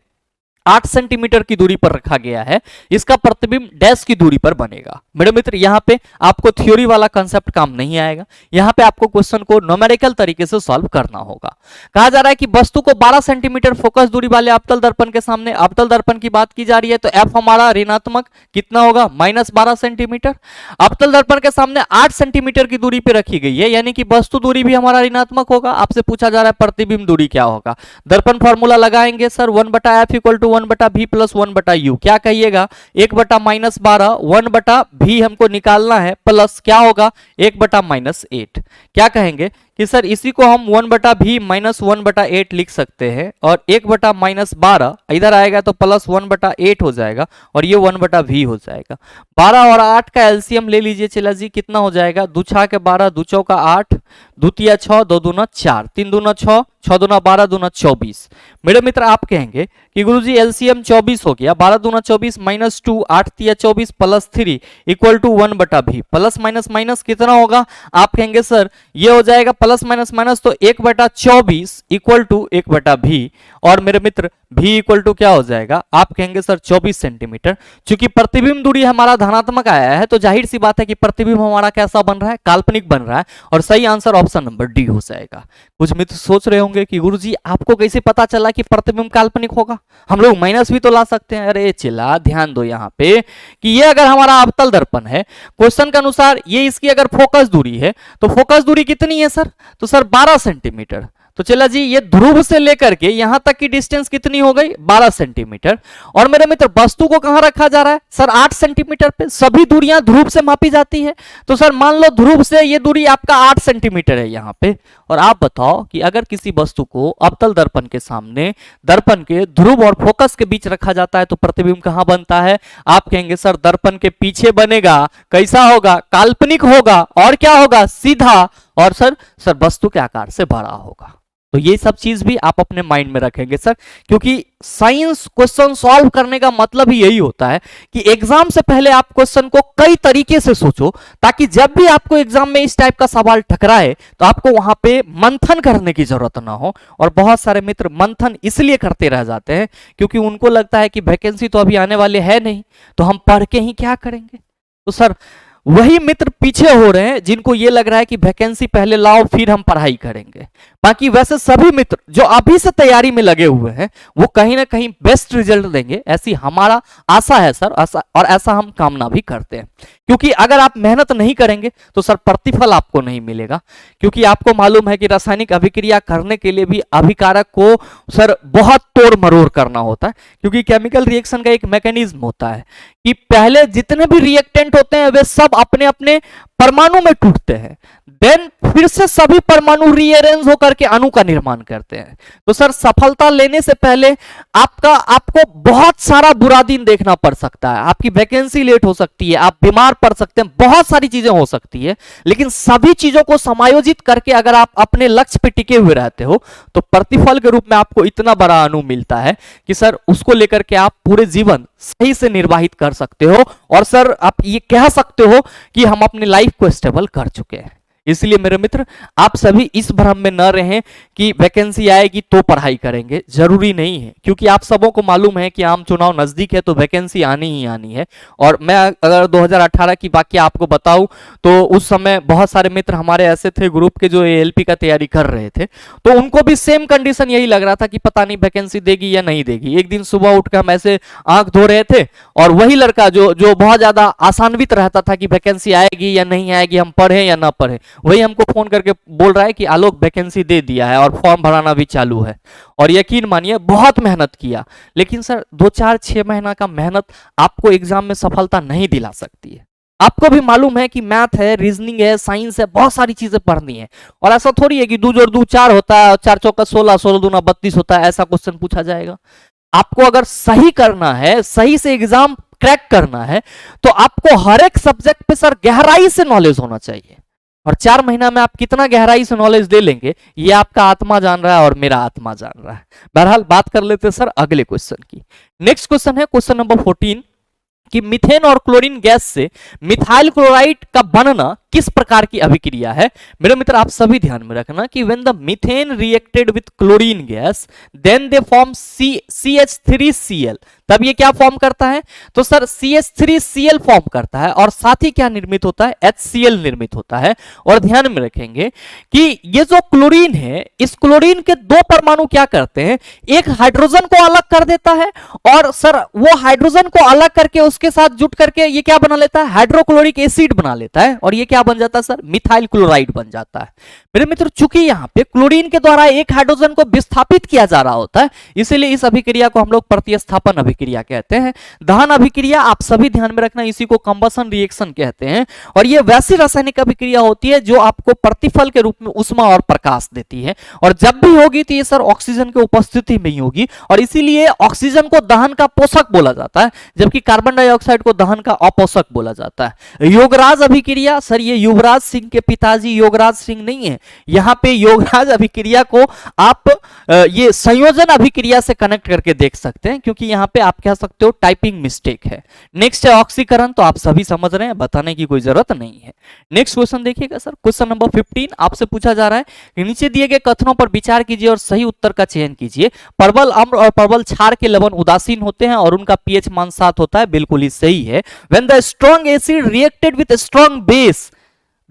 8 सेंटीमीटर की दूरी पर रखा गया है, इसका प्रतिबिंब डैश की दूरी पर बनेगा। मेरे मित्र यहाँ पे आपको थ्योरी वाला कंसेप्ट काम नहीं आएगा, यहाँ पे आपको क्वेश्चन को न्यूमेरिकल तरीके से सॉल्व करना होगा। कहा जा रहा है कि वस्तु को 12 सेंटीमीटर फोकस दूरी वाले अवतल दर्पण के सामने, अवतल दर्पण की बात की जा रही है तो एफ हमारा ऋणात्मक कितना होगा, -12 सेंटीमीटर। अवतल दर्पण के सामने 8 सेंटीमीटर की दूरी पे रखी गई है, यानी कि वस्तु दूरी भी हमारा ऋणात्मक होगा। आपसे पूछा जा रहा है प्रतिबिंब दूरी क्या होगा, दर्पण फॉर्मूला लगाएंगे सर 1/f = 1/v + 1/u। क्या कहिएगा, 1/-12, 1/v हमको निकालना है, प्लस क्या होगा 1/-8। क्या कहेंगे कि सर इसी को हम 1/v - 1/8 लिख सकते हैं, और 1/-12 इधर आएगा तो +1/8 हो जाएगा, और ये 1/v हो जाएगा। 12 और 8 का एलसीएम ले लीजिए, चला जी कितना हो जाएगा, 2 × 6 = 12, 2 × 4 = 8, 2 × 6 = 2 × 4, 3 × 2 = 6, 6 × 2 = 12, 2 × 24। मेरे मित्र आप कहेंगे कि गुरुजी एलसीएम 24 हो गया, 12 × 2 = 24 - 2, 8 × 3 = 24 + 3 = 1/v। प्लस माइनस कितना होगा, आप कहेंगे सर ये हो जाएगा प्लस माइनस तो 1/24 = 1/v। और मेरे मित्र v = क्या हो जाएगा, आप कहेंगे सर 24 सेंटीमीटर। चूंकि प्रतिबिंब दूरी हमारा धनात्मक आया है तो जाहिर सी बात है कि प्रतिबिंब हमारा कैसा बन रहा है, काल्पनिक बन रहा है, और सही आंसर ऑप्शन नंबर डी हो जाएगा। कुछ मित्र सोच रहे होंगे कि गुरुजी आपको कैसे पता चला कि प्रतिबिंब काल्पनिक होगा, हम लोग माइनस भी तो ला सकते हैं। अरे चिल्ला ध्यान दो यहाँ पे कि ये अगर हमारा अवतल दर्पण है, क्वेश्चन के अनुसार ये इसकी अगर फोकस दूरी है तो फोकस दूरी कितनी है सर, तो सर 12 सेंटीमीटर। तो चला जी ये ध्रुव से लेकर के यहां तक की डिस्टेंस कितनी हो गई, 12 सेंटीमीटर। और मेरे मित्र वस्तु को कहां रखा जा रहा है सर, 8 सेंटीमीटर पे। सभी दूरियां ध्रुव से मापी जाती है, तो सर मान लो ध्रुव से ये दूरी आपका 8 सेंटीमीटर है यहां पे। और आप बताओ कि अगर किसी वस्तु को अवतल दर्पण के सामने दर्पण के ध्रुव और फोकस के बीच रखा जाता है तो प्रतिबिंब कहां बनता है, आप कहेंगे सर दर्पण के पीछे बनेगा। कैसा होगा, काल्पनिक होगा, और क्या होगा, सीधा, और सर वस्तु के आकार से बड़ा होगा। तो ये सब चीज भी आप अपने माइंड में रखेंगे सर, क्योंकि साइंस क्वेश्चन सॉल्व करने का मतलब ही यही होता है कि एग्जाम से पहले आप क्वेश्चन को कई तरीके से सोचो, ताकि जब भी आपको एग्जाम में इस टाइप का सवाल टकराए तो आपको वहां पे मंथन करने की जरूरत ना हो। और बहुत सारे मित्र मंथन इसलिए करते रह जाते हैं क्योंकि उनको लगता है कि वैकेंसी तो अभी आने वाले है नहीं, तो हम पढ़ के ही क्या करेंगे। तो सर वही मित्र पीछे हो रहे हैं जिनको ये लग रहा है कि वैकेंसी पहले लाओ फिर हम पढ़ाई करेंगे। बाकी वैसे सभी मित्र जो अभी से तैयारी में लगे हुए हैं वो कहीं ना कहीं बेस्ट रिजल्ट देंगे, ऐसी हमारा आशा है सर, और ऐसा हम कामना भी करते हैं। क्योंकि अगर आप मेहनत नहीं करेंगे तो सर प्रतिफल आपको नहीं मिलेगा, क्योंकि आपको मालूम है कि रासायनिक अभिक्रिया करने के लिए भी अभिकारक को सर बहुत तोड़ मरोड़ करना होता है, क्योंकि केमिकल रिएक्शन का एक मैकेनिज्म होता है कि पहले जितने भी रिएक्टेंट होते हैं वे सब अपने अपने परमाणु में टूटते हैं, देन फिर से सभी परमाणु रीअरेंज होकर के अणु का निर्माण करते हैं। तो सर सफलता लेने से पहले आपको बहुत सारा बुरा दिन देखना पड़ सकता है, आपकी वैकेंसी लेट हो सकती है, आप बीमार पड़ सकते हैं, बहुत सारी चीजें हो सकती है, लेकिन सभी चीजों को समायोजित करके अगर आप अपने लक्ष्य पे टिके हुए रहते हो तो प्रतिफल के रूप में आपको इतना बड़ा अणु मिलता है कि सर उसको लेकर के आप पूरे जीवन सही से निर्वाहित कर सकते हो। और सर आप ये कह सकते हो कि हम अपनी लाइफ को स्टेबल कर चुके हैं। इसलिए मेरे मित्र आप सभी इस भ्रम में न रहें कि वैकेंसी आएगी तो पढ़ाई करेंगे, जरूरी नहीं है, क्योंकि आप सबों को मालूम है कि आम चुनाव नजदीक है तो वैकेंसी आनी ही आनी है। और मैं अगर 2018 की वाकया आपको बताऊं तो उस समय बहुत सारे मित्र हमारे ऐसे थे ग्रुप के जो एएलपी का तैयारी कर रहे थे, तो उनको भी सेम कंडीशन यही लग रहा था कि पता नहीं वैकेंसी देगी या नहीं देगी। एक दिन सुबह उठकर हम ऐसे आंख धो रहे थे और वही लड़का जो बहुत ज्यादा आसान्वित रहता था कि वैकेंसी आएगी या नहीं आएगी, हम पढ़े या ना पढ़े, वही हमको फोन करके बोल रहा है कि आलोक वैकेंसी दे दिया है और फॉर्म भराना भी चालू है। और यकीन मानिए बहुत मेहनत किया, लेकिन सर 2-4-6 महीना का मेहनत आपको एग्जाम में सफलता नहीं दिला सकती है। आपको भी मालूम है कि मैथ है, रीजनिंग है, साइंस है, बहुत सारी चीजें पढ़नी है। और ऐसा थोड़ी है कि 2 जोड़ 2 4 होता है और 4 चौका 16, 16 दूना 32 होता है, ऐसा क्वेश्चन पूछा जाएगा। आपको अगर सही करना है, सही से एग्जाम क्रैक करना है, तो आपको हर एक सब्जेक्ट पे सर गहराई से नॉलेज होना चाहिए। और 4 महीना में आप कितना गहराई से नॉलेज दे लेंगे ये आपका आत्मा जान रहा है और मेरा आत्मा जान रहा है। बहरहाल बात कर लेते हैं सर अगले क्वेश्चन की। नेक्स्ट क्वेश्चन है क्वेश्चन नंबर 14 कि मीथेन और क्लोरीन गैस से मिथाइल क्लोराइड का बनना किस प्रकार की अभिक्रिया है। मेरे मित्र आप सभी ध्यान में रखना कि when the methane reacted with chlorine gas then they form CH3Cl, तब ये क्या फॉर्म करता है, तो सर CH3Cl फॉर्म करता है और साथ ही क्या निर्मित होता है, HCl निर्मित होता है। और ध्यान में रखेंगे कि ये जो क्लोरीन है, इस क्लोरीन के 2 परमाणु क्या करते हैं, एक हाइड्रोजन को अलग कर देता है और सर वो हाइड्रोजन को अलग करके उसके साथ जुट करके ये क्या बना लेता है, हाइड्रोक्लोरिक एसिड बना लेता है और ये क्या बन जाता है सर, मिथाइल क्लोराइड बन जाता है। मेरे मित्र चूंकि यहाँ पे क्लोरीन के द्वारा एक हाइड्रोजन को विस्थापित किया जा रहा होता है, इसीलिए इस अभिक्रिया को हम लोग प्रतिस्थापन अभिक्रिया कहते हैं। दहन अभिक्रिया आप सभी ध्यान में रखना, इसी को कंबसन रिएक्शन कहते हैं। और ये वैसी रासायनिक अभिक्रिया होती है जो आपको प्रतिफल के रूप में ऊष्मा और प्रकाश देती है, और जब भी होगी तो ये सर ऑक्सीजन की उपस्थिति में ही होगी, और इसीलिए ऑक्सीजन को दहन का पोषक बोला जाता है, जबकि कार्बन डाइऑक्साइड को दहन का अपोषक बोला जाता है। योगराज अभिक्रिया, सर ये युवराज सिंह के पिताजी योगराज सिंह नहीं है, यहां पे योगराज अभिक्रिया को आप ये संयोजन अभिक्रिया से कनेक्ट करके देख सकते हैं, क्योंकि यहां पे आप कह सकते हो टाइपिंग मिस्टेक है। नेक्स्ट है ऑक्सीकरण, तो आप सभी समझ रहे हैं, बताने की कोई जरूरत नहीं है। नेक्स्ट क्वेश्चन देखिएगा सर, क्वेश्चन नंबर 15 आपसे पूछा जा रहा है कि नीचे दिए गए कथनों पर विचार कीजिए और सही उत्तर का चयन कीजिए। परवल अम्ल और परवल क्षार के लवण उदासीन होते हैं और उनका पीएच मान 7 होता है, बिल्कुल ही सही है। When the strong acid reacted with strong base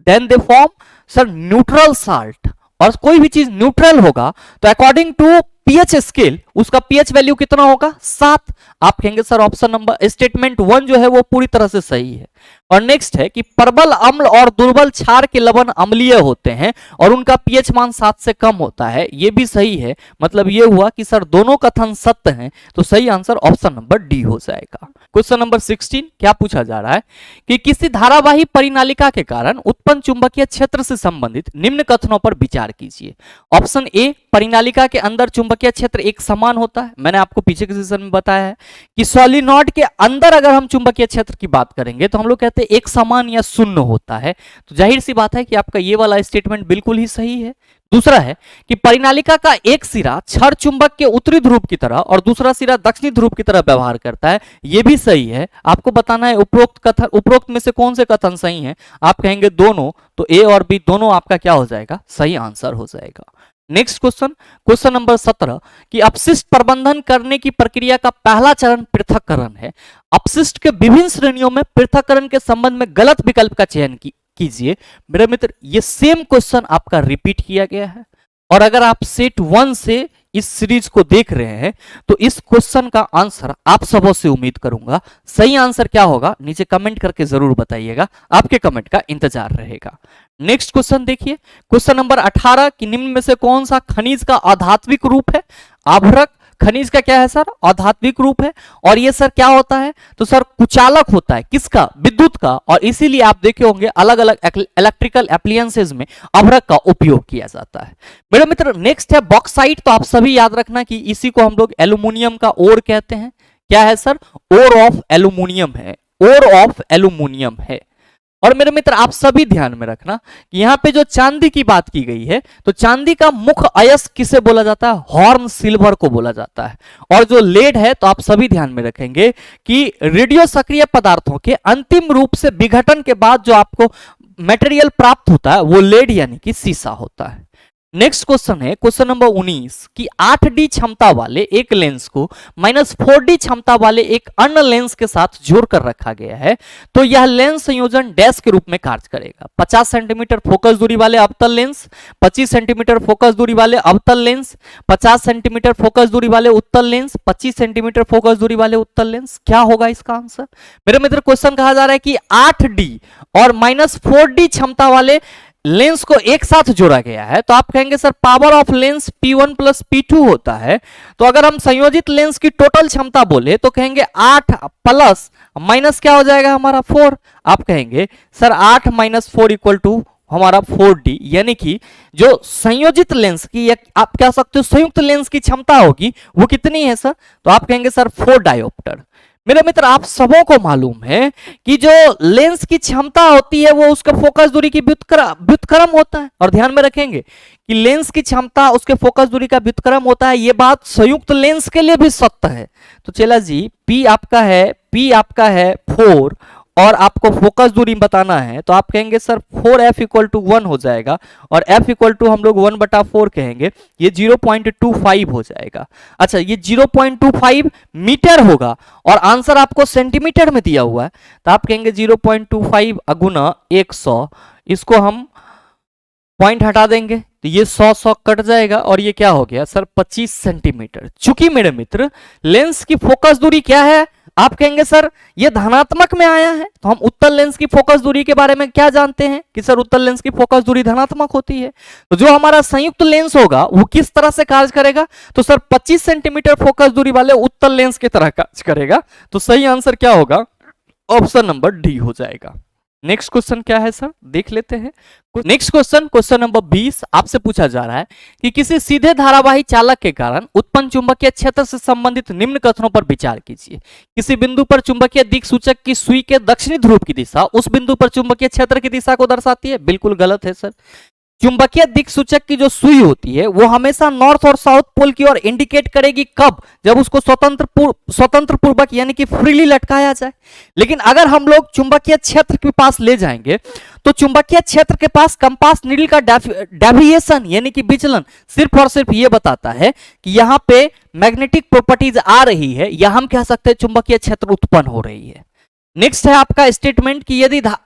then they form sir neutral salt, और कोई भी चीज न्यूट्रल होगा तो अकॉर्डिंग टू पीएच स्केल उसका पीएच वैल्यू कितना होगा, 7। आप कहेंगे सर ऑप्शन नंबर स्टेटमेंट 1 जो है वो पूरी तरह से सही है। और नेक्स्ट है कि प्रबल अम्ल और दुर्बल क्षार के लवण अम्लीय होते हैं और उनका पीएच मान 7 से कम होता है, ये भी सही है। मतलब ये हुआ कि सर दोनों कथन सत्य हैं, तो सही आंसर ऑप्शन नंबर डी हो जाएगा। क्वेश्चन नंबर 16 क्या पूछा जा रहा है कि किसी धारावाही परिनालिका के कारण उत्पन्न चुंबकीय क्षेत्र से संबंधित निम्न कथनों पर विचार कीजिए। ऑप्शन ए, परिनालिका के अंदर चुंबकीय क्षेत्र एक समान होता है। मैंने आपको पीछे के सेशन में बताया है कि सोलिनॉइड के अंदर अगर हम चुंबकीय क्षेत्र की बात करेंगे तो हम लोग कहते हैं एक समान या शून्य होता है। तो जाहिर सी बात है कि आपका ये वाला स्टेटमेंट बिल्कुल ही सही है। दूसरा है कि परिनालिका का एक सिरा क्षण चुंबक के उत्तरी ध्रुव की तरह और दूसरा सिरा दक्षिणी ध्रुव की तरह व्यवहार करता है। यह भी सही है। आपको बताना है उपरोक्त में से कौन से कथन सही है। आप कहेंगे दोनों, तो ए और बी दोनों आपका क्या हो जाएगा, सही आंसर हो जाएगा। नेक्स्ट क्वेश्चन, क्वेश्चन नंबर 17 कि अपशिष्ट प्रबंधन करने की प्रक्रिया का पहला चरण पृथक्करण है। अपशिष्ट के विभिन्न श्रेणियों में पृथक्करण के संबंध में गलत विकल्प का चयन कीजिए। मेरे मित्र, ये सेम क्वेश्चन आपका रिपीट किया गया है और अगर आप सेट 1 से इस सीरीज को देख रहे हैं तो इस क्वेश्चन का आंसर आप सबों से उम्मीद करूंगा। सही आंसर क्या होगा नीचे कमेंट करके जरूर बताइएगा, आपके कमेंट का इंतजार रहेगा। नेक्स्ट क्वेश्चन देखिए, क्वेश्चन नंबर 18 कि निम्न में से कौन सा खनिज का आधात्विक रूप है। आभरक खनिज का क्या है सर, आधात्विक रूप है। और ये सर क्या होता है, तो सर कुचालक होता है, किसका, विद्युत का। और इसीलिए आप देखे होंगे अलग अलग इलेक्ट्रिकल एप्लायंसेज में अभ्रक का उपयोग किया जाता है। मेरे मित्र नेक्स्ट है बॉक्साइट। तो आप सभी याद रखना कि इसी को हम लोग एल्यूमिनियम का ओर कहते हैं। क्या है सर, ओर ऑफ एल्यूमिनियम है, ओर ऑफ एल्यूमिनियम है। और मेरे मित्र आप सभी ध्यान में रखना कि यहां पे जो चांदी की बात की गई है तो चांदी का मुख्य अयस्क किसे बोला जाता है, हॉर्न सिल्वर को बोला जाता है। और जो लेड है तो आप सभी ध्यान में रखेंगे कि रेडियो सक्रिय पदार्थों के अंतिम रूप से विघटन के बाद जो आपको मटेरियल प्राप्त होता है वो लेड यानी कि सीसा होता है। नेक्स्ट क्वेश्चन है क्वेश्चन नंबर 19 कि 8D क्षमता वाले एक लेंस को -4D क्षमता वाले एक अन्य लेंस के साथ जोड़कर रखा गया है। तो यह लेंस संयोजन डैश के रूप में कार्य करेगा। 50 सेंटीमीटर फोकस दूरी वाले अवतल लेंस, 25 सेंटीमीटर फोकस दूरी वाले अवतल लेंस, 50 सेंटीमीटर फोकस दूरी वाले उत्तल लेंस, 25 सेंटीमीटर फोकस दूरी वाले उत्तल लेंस। क्या होगा इसका आंसर। मेरे मित्र क्वेश्चन कहा जा रहा है कि 8D और -4D क्षमता वाले लेंस को एक साथ जोड़ा गया है। तो आप कहेंगे sir power of lens P1 plus P2 होता है। तो अगर हम संयोजित लेंस की टोटल क्षमता बोले तो कहेंगे 8 प्लस माइनस क्या हो जाएगा हमारा 4। आप कहेंगे सर 8 - 4 इक्वल टू हमारा 4D, यानी कि जो संयोजित लेंस की या आप कह सकते हो संयुक्त लेंस की क्षमता होगी वो कितनी है सर, तो आप कहेंगे सर 4 डायोप्टर। मेरे मित्र आप सबों को मालूम है कि जो लेंस की क्षमता होती है वो उसके फोकस दूरी की व्युत्क्रम होता है। और ध्यान में रखेंगे कि लेंस की क्षमता उसके फोकस दूरी का व्युत्क्रम होता है। ये बात संयुक्त लेंस के लिए भी सत्य है। तो चला जी P आपका है 4 और आपको फोकस दूरी बताना है तो आप कहेंगे सर 4F इक्वल टू 1 हो जाएगा और F इक्वल टू हम लोग 1/4 कहेंगे, ये 0.25 हो जाएगा। अच्छा ये 0.25 मीटर होगा और आंसर आपको सेंटीमीटर में दिया हुआ है तो आप कहेंगे 0.25 × 100। इसको हम पॉइंट हटा देंगे तो ये 100 कट जाएगा और ये क्या हो गया सर 25 सेंटीमीटर। चूंकि मेरे मित्र लेंस की फोकस दूरी क्या है, आप कहेंगे सर ये धनात्मक में आया है तो हम उत्तल लेंस की फोकस दूरी के बारे में क्या जानते हैं कि सर उत्तल लेंस की फोकस दूरी धनात्मक होती है। तो जो हमारा संयुक्त लेंस होगा वो किस तरह से कार्य करेगा, तो सर 25 सेंटीमीटर फोकस दूरी वाले उत्तल लेंस की तरह कार्य करेगा। तो सही आंसर क्या होगा, ऑप्शन नंबर डी हो जाएगा। नेक्स्ट क्वेश्चन क्या है सर देख लेते हैं। नेक्स्ट क्वेश्चन, क्वेश्चन नंबर 20 आपसे पूछा जा रहा है कि किसी सीधे धारावाही चालक के कारण उत्पन्न चुंबकीय क्षेत्र से संबंधित निम्न कथनों पर विचार कीजिए। किसी बिंदु पर चुंबकीय दिक्सूचक की सुई के दक्षिणी ध्रुव की दिशा उस बिंदु पर चुंबकीय क्षेत्र की दिशा को दर्शाती है। बिल्कुल गलत है सर। चुंबकीय दिक्सूचक की जो सुई होती है वो हमेशा नॉर्थ और साउथ पोल की ओर इंडिकेट करेगी। कब, जब उसको स्वतंत्र पूर्वक यानी कि फ्रीली लटकाया जाए। लेकिन अगर हम लोग चुंबकीय क्षेत्र के पास ले जाएंगे तो चुंबकीय क्षेत्र के पास कंपास नीडल का डेविएशन यानी कि विचलन सिर्फ और सिर्फ ये बताता है कि यहाँ पे मैग्नेटिक प्रॉपर्टीज आ रही है या हम कह सकते हैं चुंबकीय क्षेत्र उत्पन्न हो रही है। नेक्स्ट है आपका स्टेटमेंट कि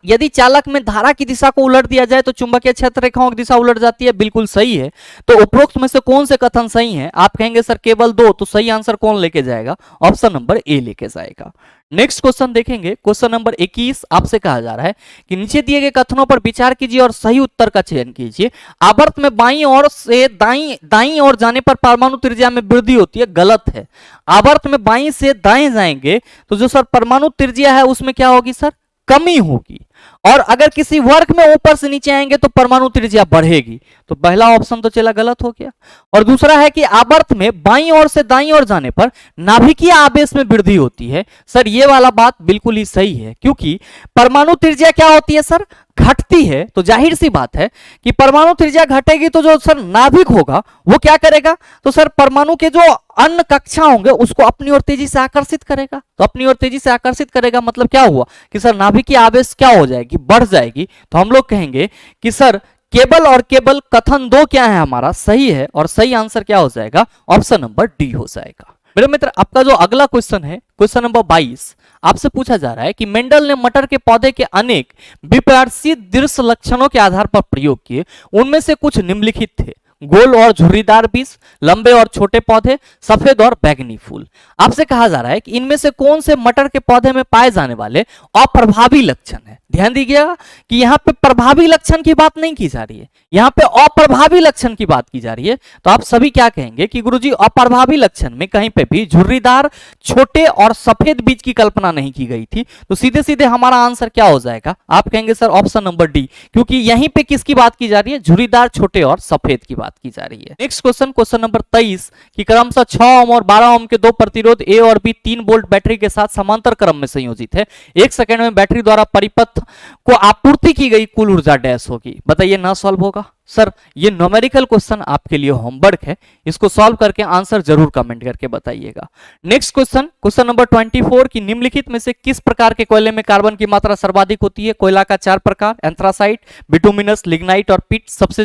यदि चालक में धारा की दिशा को उलट दिया जाए तो चुंबकीय क्षेत्र रेखाओं की दिशा उलट जाती है। बिल्कुल सही है। तो उपरोक्त में से कौन से कथन सही हैं, आप कहेंगे सर केवल 2। तो सही आंसर कौन लेके जाएगा, ऑप्शन नंबर ए लेके जाएगा। नेक्स्ट क्वेश्चन देखेंगे, क्वेश्चन नंबर 21 आपसे कहा जा रहा है कि नीचे दिए गए कथनों पर विचार कीजिए और सही उत्तर का चयन कीजिए। आवर्त में बाईं ओर से दाईं ओर जाने पर परमाणु त्रिज्या में वृद्धि होती है। गलत है। आवर्त में बाईं से दाएं जाएंगे तो जो सर परमाणु त्रिज्या है उसमें क्या होगी सर, कमी होगी। और अगर किसी वर्ग में ऊपर से नीचे आएंगे तो परमाणु त्रिज्या बढ़ेगी। तो पहला ऑप्शन तो चला गलत हो गया। और दूसरा है कि आवर्त में बाईं ओर से दाईं ओर जाने पर नाभिकीय आवेश में वृद्धि होती है। सर ये वाला बात बिल्कुल ही सही है, क्योंकि परमाणु त्रिज्या क्या होती है सर, घटती है। तो जाहिर सी बात है कि परमाणु त्रिज्या घटेगी तो जो सर नाभिक होगा वो क्या करेगा, तो सर परमाणु के जो अन्य कक्षा होंगे उसको अपनी ओर तेजी से आकर्षित करेगा। तो अपनी ओर तेजी से आकर्षित करेगा मतलब क्या हुआ कि सर नाभिकीय आवेश क्या हो जाएगी, बढ़ जाएगी। तो हम लोग कहेंगे कि सर केवल और केवल कथन दो क्या है हमारा सही है, और सही आंसर क्या हो जाएगा, ऑप्शन नंबर डी हो जाएगा। मेरे मित्र आपका जो अगला क्वेश्चन है, क्वेश्चन नंबर 22, आपसे पूछा जा रहा है कि मेंडल ने मटर के पौधे के अनेक विपरीत दृश्य लक्षणों के आधार पर प्रयोग किए, उनमें से कुछ निम्नलिखित थे। गोल और झुर्रीदार बीज, लंबे और छोटे पौधे, सफेद और बैंगनी फूल। आपसे कहा जा रहा है कि इनमें से कौन से मटर के पौधे में पाए जाने वाले अप्रभावी लक्षण है। ध्यान दीजिएगा कि यहाँ पे प्रभावी लक्षण की बात नहीं की जा रही है, यहाँ पे अप्रभावी लक्षण की बात की जा रही है। तो आप सभी क्या कहेंगे कि गुरुजी अप्रभावी लक्षण में कहीं पे भी झुर्रीदार, छोटे और सफेद बीज की कल्पना नहीं की गई थी। तो सीधे सीधे हमारा आंसर क्या हो जाएगा, आप कहेंगे सर ऑप्शन नंबर डी, क्योंकि यहीं पे किसकी बात की जा रही है, झुर्रीदार, छोटे और सफेद की बात की जा रही है। नेक्स्ट क्वेश्चन, क्वेश्चन नंबर 23 कि क्रमशः 6 ओम और 12 ओम के दो प्रतिरोध ए और बी 3 वोल्ट बैटरी के साथ समांतर क्रम में संयोजित है। 1 सेकंड में बैटरी द्वारा परिपथ को आपूर्ति की गई कुल ऊर्जा डैश होगी। बताइए ना सॉल्व होगा। सर ये न्यूमेरिकल क्वेश्चन आपके लिए होमवर्क है, इसको सॉल्व करके आंसर जरूर कमेंट करके बताइएगा। नेक्स्ट क्वेश्चन, क्वेश्चन नंबर 24 की निम्नलिखित में से किस प्रकार के कोयले में कार्बन की मात्रा सर्वाधिक होती है। कोयला का 4 प्रकार, एंथ्रासाइट, बिटुमिनस, लिग्नाइट और पिट। सबसे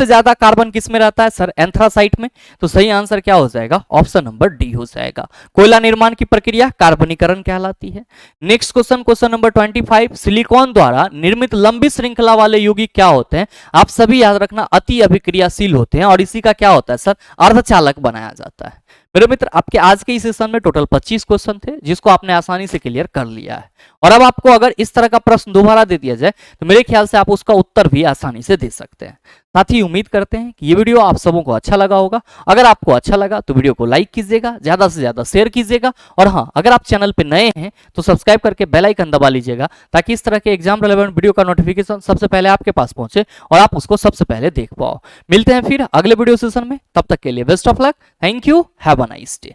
ज्यादा कार्बन किस में रहता है सर, एंथ्रासाइट में। तो सही आंसर क्या हो जाएगा, ऑप्शन नंबर डी हो जाएगा। कोयला निर्माण की प्रक्रिया कार्बनीकरण कहलाती है। Next question, question number 25 silicon द्वारा निर्मित लंबी श्रृंखला वाले यौगिक क्या होते हैं। आप सभी याद रखना अति अभिक्रियाशील होते हैं और इसी का क्या होता है सर, अर्धचालक बनाया जाता है। मेरे मित्र आपके आज के इस सेशन में टोटल 25 क्वेश्चन थे, जिसको आपने आसानी से क्लियर कर लिया है। और अब आपको अगर इस तरह का प्रश्न दोबारा दे दिया जाए तो मेरे ख्याल से आप उसका उत्तर भी आसानी से दे सकते हैं। साथ ही उम्मीद करते हैं कि ये वीडियो आप सबों को अच्छा लगा होगा। अगर आपको अच्छा लगा तो वीडियो को लाइक कीजिएगा, ज्यादा से ज्यादा शेयर कीजिएगा, और हाँ अगर आप चैनल पे नए हैं तो सब्सक्राइब करके बेल आइकन दबा लीजिएगा, ताकि इस तरह के एग्जाम रिलेवेंट वीडियो का नोटिफिकेशन सबसे पहले आपके पास पहुंचे और आप उसको सबसे पहले देख पाओ। मिलते हैं फिर अगले वीडियो सेशन में, तब तक के लिए best of luck, thank you, have a nice day.